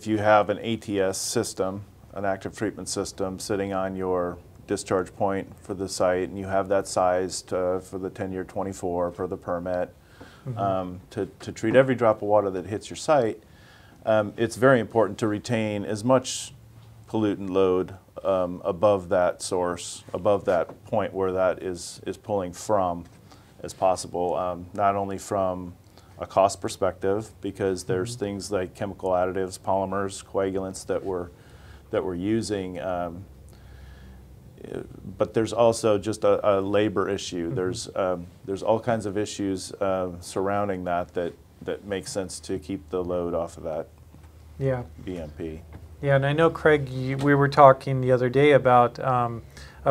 you have an ATS system, an active treatment system, sitting on your discharge point for the site, and you have that sized for the 10-year 24 for the permit, to treat every drop of water that hits your site, it's very important to retain as much pollutant load above that source, above that point where that is pulling from as possible, not only from a cost perspective, because there's things like chemical additives, polymers, coagulants that we're using, but there's also just a labor issue. There's all kinds of issues surrounding that makes sense to keep the load off of that BMP. Yeah, and I know, Craig, we were talking the other day about a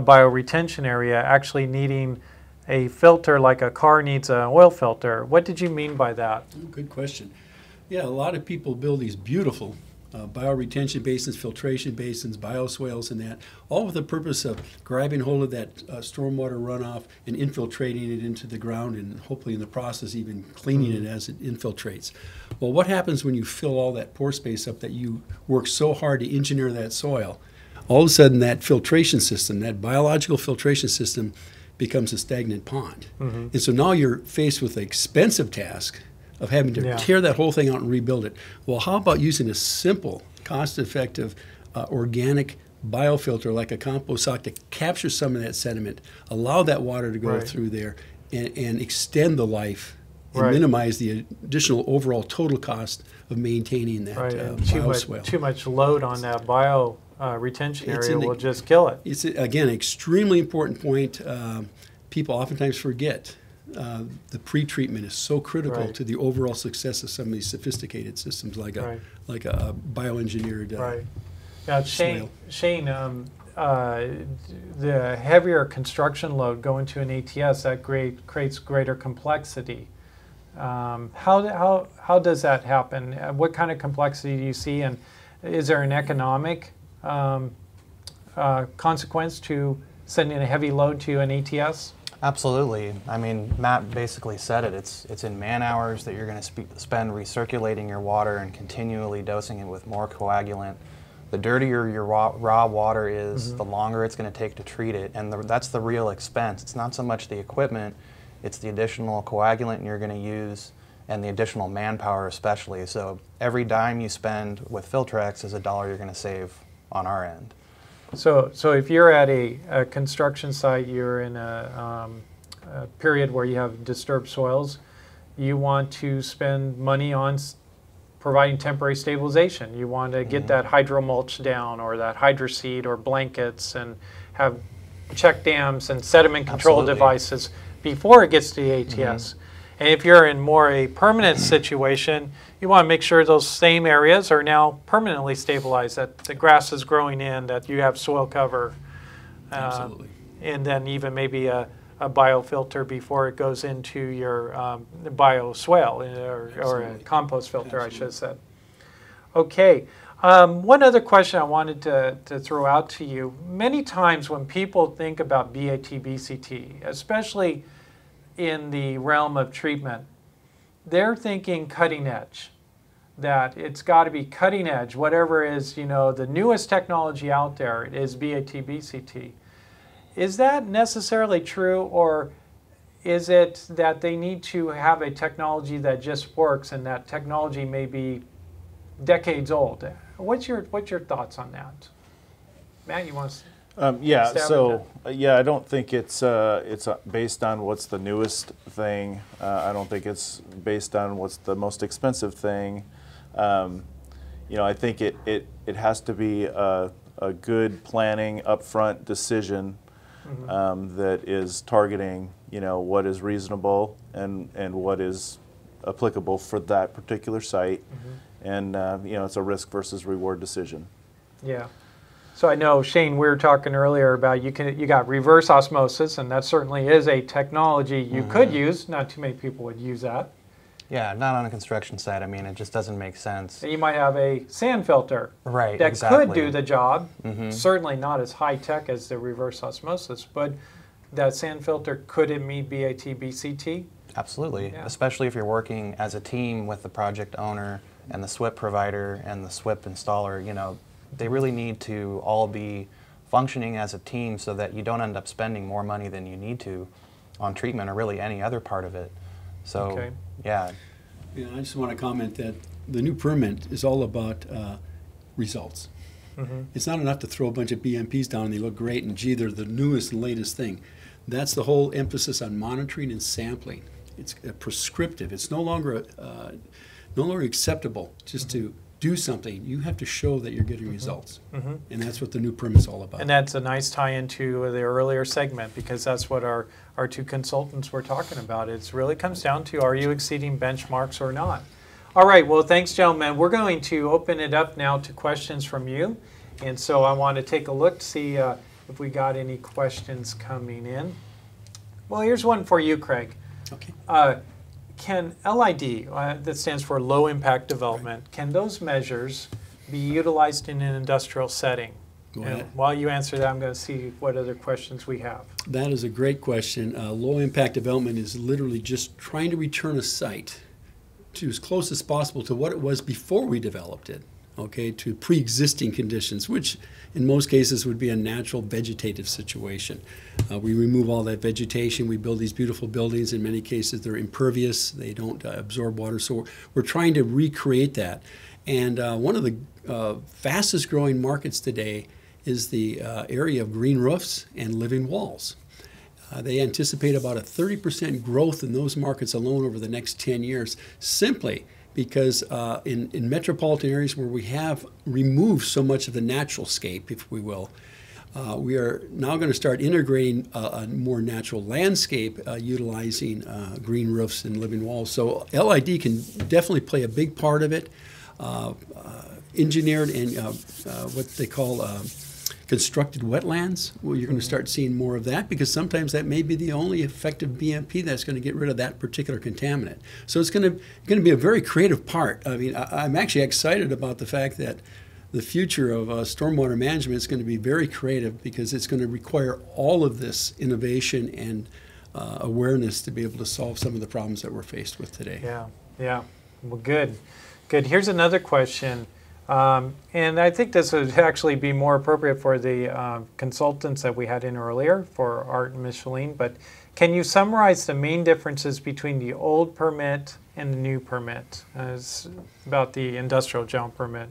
bioretention area actually needing a filter like a car needs an oil filter. What did you mean by that? Good question. Yeah, a lot of people build these beautiful bioretention basins, filtration basins, bioswales, and that, all with the purpose of grabbing hold of that stormwater runoff and infiltrating it into the ground, and hopefully in the process even cleaning it as it infiltrates. Well, what happens when you fill all that pore space up that you work so hard to engineer that soil? All of a sudden that filtration system, that biological filtration system, becomes a stagnant pond. And so now you're faced with the expensive task of having to tear that whole thing out and rebuild it. Well, how about using a simple, cost-effective, organic biofilter like a compost sock to capture some of that sediment, allow that water to go through there, and extend the life and minimize the additional overall total cost of maintaining that bioswale. Too much load on that bio retention area will just kill it. It's, again, an extremely important point. People oftentimes forget the pre-treatment is so critical to the overall success of some of these sophisticated systems like a bioengineered Now, Shane, the heavier construction load going to an ATS, that creates greater complexity. How does that happen? What kind of complexity do you see, and is there an economic consequence to sending a heavy load to an ATS? Absolutely. I mean, Matt basically said it. It's in man hours that you're going to spend recirculating your water and continually dosing it with more coagulant. The dirtier your raw water is, the longer it's going to take to treat it, and that's the real expense. It's not so much the equipment, It's the additional coagulant you're going to use and the additional manpower especially. So every dime you spend with Filtrex is $1 you're going to save on our end. So if you're at a construction site, you're in a period where you have disturbed soils, you want to spend money on providing temporary stabilization. You want to get that hydromulch down, or that hydroseed, or blankets, and have check dams and sediment control devices before it gets to the ATS. And if you're in more a permanent situation, you want to make sure those same areas are now permanently stabilized, that the grass is growing in, that you have soil cover. Absolutely. And then even maybe a biofilter before it goes into your bioswale, or a compost filter, I should have said. Okay. One other question I wanted to throw out to you. Many times when people think about BAT, BCT, especially in the realm of treatment, they're thinking cutting edge, that it's got to be cutting edge. Whatever is, the newest technology out there is BAT, BCT. Is that necessarily true, or is it that they need to have a technology that just works, and that technology may be decades old? What's your thoughts on that, Matt? You want to? Yeah. So I don't think it's based on what's the newest thing. I don't think it's based on what's the most expensive thing. I think it has to be a good planning upfront decision that is targeting what is reasonable and what is applicable for that particular site, and it's a risk versus reward decision. Yeah. So I know, Shane, we were talking earlier about you got reverse osmosis, and that certainly is a technology you could use. Not too many people would use that. Yeah, not on a construction site. I mean, it just doesn't make sense. And you might have a sand filter that could do the job. Certainly not as high tech as the reverse osmosis, but that sand filter, could it meet BAT, BCT? Absolutely, especially if you're working as a team with the project owner and the SWIP provider and the SWIP installer. They really need to all be functioning as a team so that you don't end up spending more money than you need to on treatment or really any other part of it. So, yeah. I just want to comment that the new permit is all about results. It's not enough to throw a bunch of BMPs down and they look great and gee, they're the newest and latest thing. That's the whole emphasis on monitoring and sampling. It's prescriptive. It's no longer acceptable just to do something. You have to show that you're getting results. And that's what the new permit's all about. And that's a nice tie into the earlier segment, because that's what our two consultants were talking about. It really comes down to, are you exceeding benchmarks or not? All right, well, thanks, gentlemen. We're going to open it up now to questions from you. And so I want to take a look to see if we got any questions coming in. Well, here's one for you, Craig. Okay. Can LID, that stands for low impact development, can those measures be utilized in an industrial setting? And while you answer that, I'm going to see what other questions we have. That is a great question. Low impact development is literally just trying to return a site to as close as possible to what it was before we developed it, to pre-existing conditions, which in most cases would be a natural vegetative situation. We remove all that vegetation, we build these beautiful buildings. In many cases they're impervious, they don't absorb water, so we're trying to recreate that. And one of the fastest growing markets today is the area of green roofs and living walls. They anticipate about a 30% growth in those markets alone over the next 10 years, simply because in metropolitan areas where we have removed so much of the natural scape, if we will, we are now going to start integrating a more natural landscape utilizing green roofs and living walls. So LID can definitely play a big part of it. Engineered and what they call constructed wetlands, well, you're going to start seeing more of that, because sometimes that may be the only effective BMP that's going to get rid of that particular contaminant. So it's going to be a very creative part. I mean, I'm actually excited about the fact that the future of stormwater management is going to be very creative, because it's going to require all of this innovation and awareness to be able to solve some of the problems that we're faced with today. Yeah. Well, good. Here's another question. And I think this would actually be more appropriate for the consultants that we had in earlier for Art and Micheline. But can you summarize the main differences between the old permit and the new permit? It's about the industrial general permit,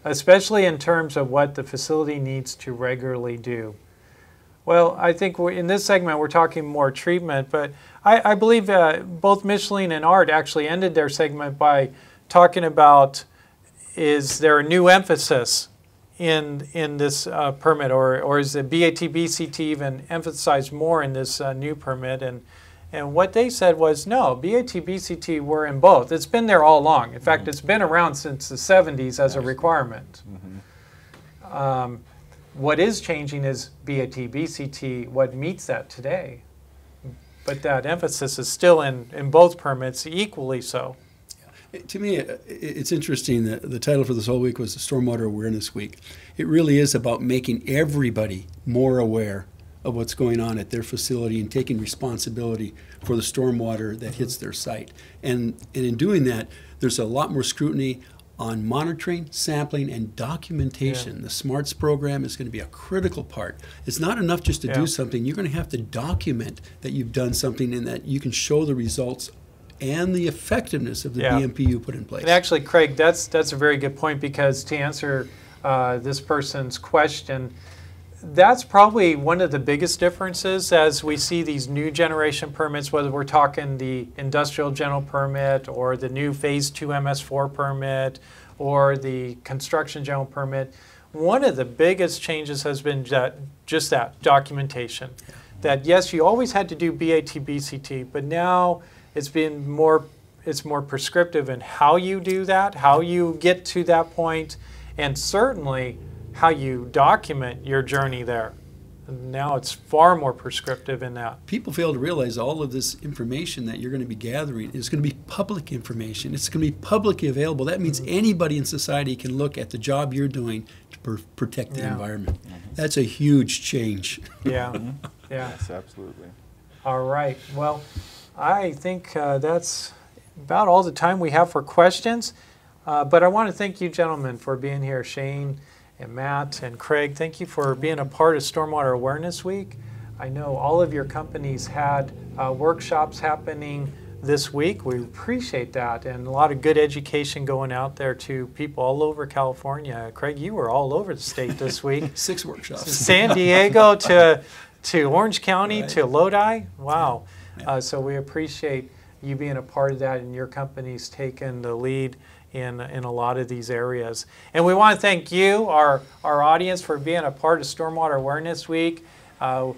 especially in terms of what the facility needs to regularly do. Well, I think in this segment we're talking more treatment, but I believe both Micheline and Art actually ended their segment by talking about, is there a new emphasis in this permit, or is the BAT-BCT even emphasized more in this new permit? And what they said was, no, BAT-BCT were in both. It's been there all along. In fact, it's been around since the 70s as a requirement. What is changing is BAT-BCT, what meets that today. But that emphasis is still in both permits, equally so. To me, it's interesting that the title for this whole week was the Stormwater Awareness Week. It really is about making everybody more aware of what's going on at their facility and taking responsibility for the stormwater that hits their site. And in doing that, there's a lot more scrutiny on monitoring, sampling, and documentation. The SMARTS program is going to be a critical part. It's not enough just to do something. You're going to have to document that you've done something and that you can show the results and the effectiveness of the BMP you put in place. And actually, Craig, that's a very good point, because to answer this person's question, that's probably one of the biggest differences as we see these new generation permits, whether we're talking the industrial general permit or the new phase 2 MS4 permit or the construction general permit. One of the biggest changes has been just that documentation. That yes, you always had to do BAT-BCT, but now it's more prescriptive in how you do that, how you get to that point, and certainly how you document your journey there. And now it's far more prescriptive in that. People fail to realize all of this information that you're going to be gathering is going to be public information. It's going to be publicly available. That means anybody in society can look at the job you're doing to protect the environment. That's a huge change. Yes, absolutely. All right. Well, I think that's about all the time we have for questions. But I want to thank you gentlemen for being here, Shane and Matt and Craig. Thank you for being a part of Stormwater Awareness Week. I know all of your companies had workshops happening this week. We appreciate that, and a lot of good education going out there to people all over California. Craig, you were all over the state this week. 6 workshops. San Diego to Orange County to Lodi. Wow. So we appreciate you being a part of that, and your company's taken the lead in a lot of these areas. And we want to thank you, our audience, for being a part of Stormwater Awareness Week. If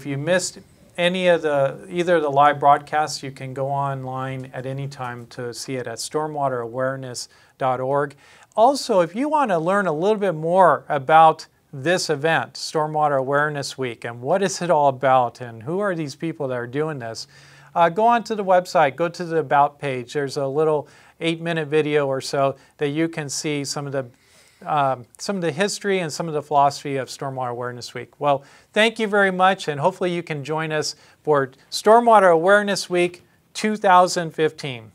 you missed any of either of the live broadcasts, you can go online at any time to see it at stormwaterawareness.org. Also, if you want to learn a little bit more about this event, Stormwater Awareness Week, and what is it all about, and who are these people that are doing this, go onto the website, go to the About page. There's a little 8-minute video or so that you can see some of the history and some of the philosophy of Stormwater Awareness Week. Well, thank you very much, and hopefully you can join us for Stormwater Awareness Week 2015.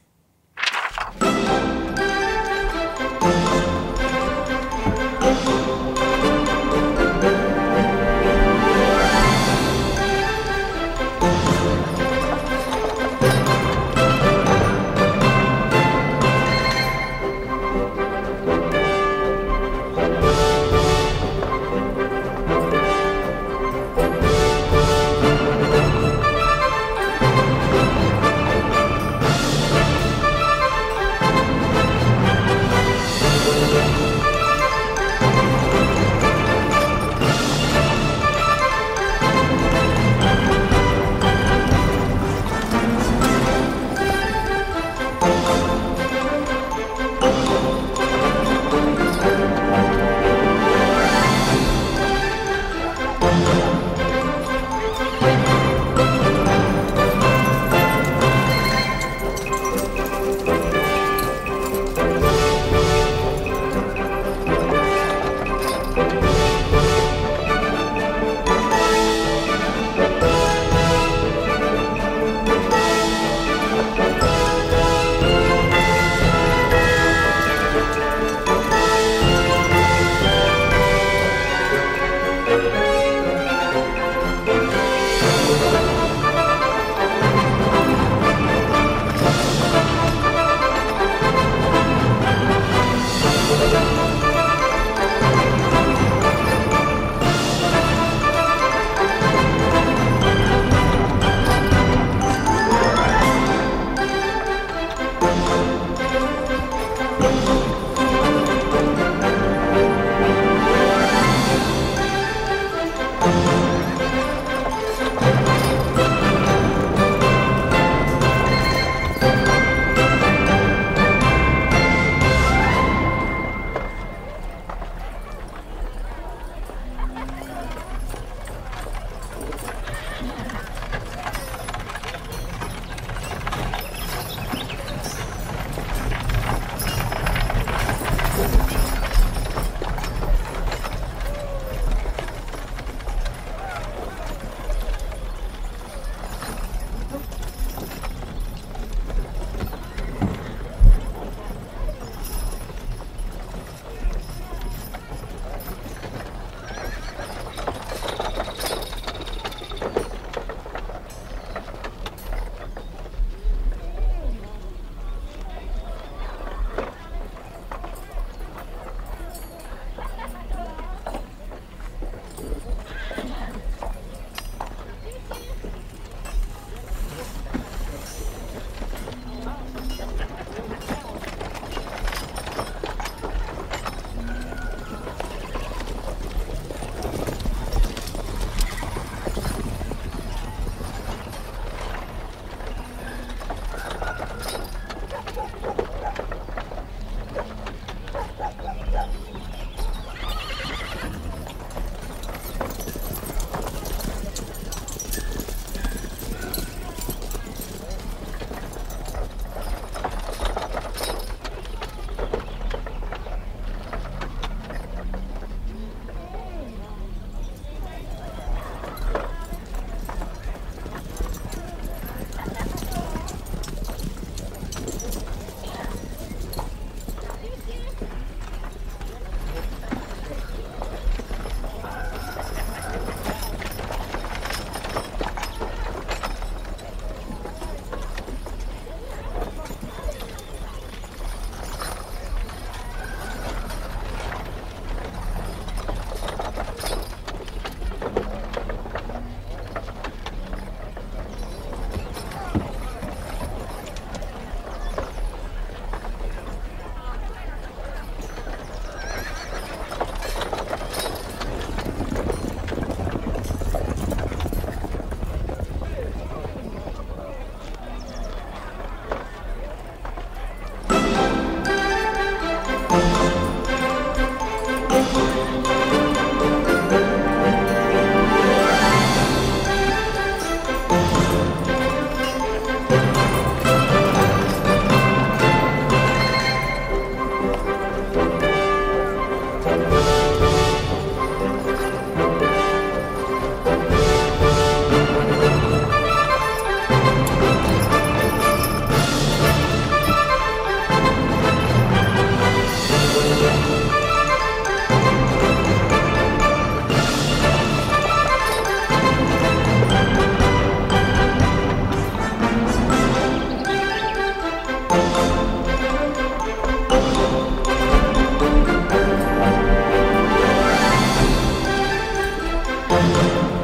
you.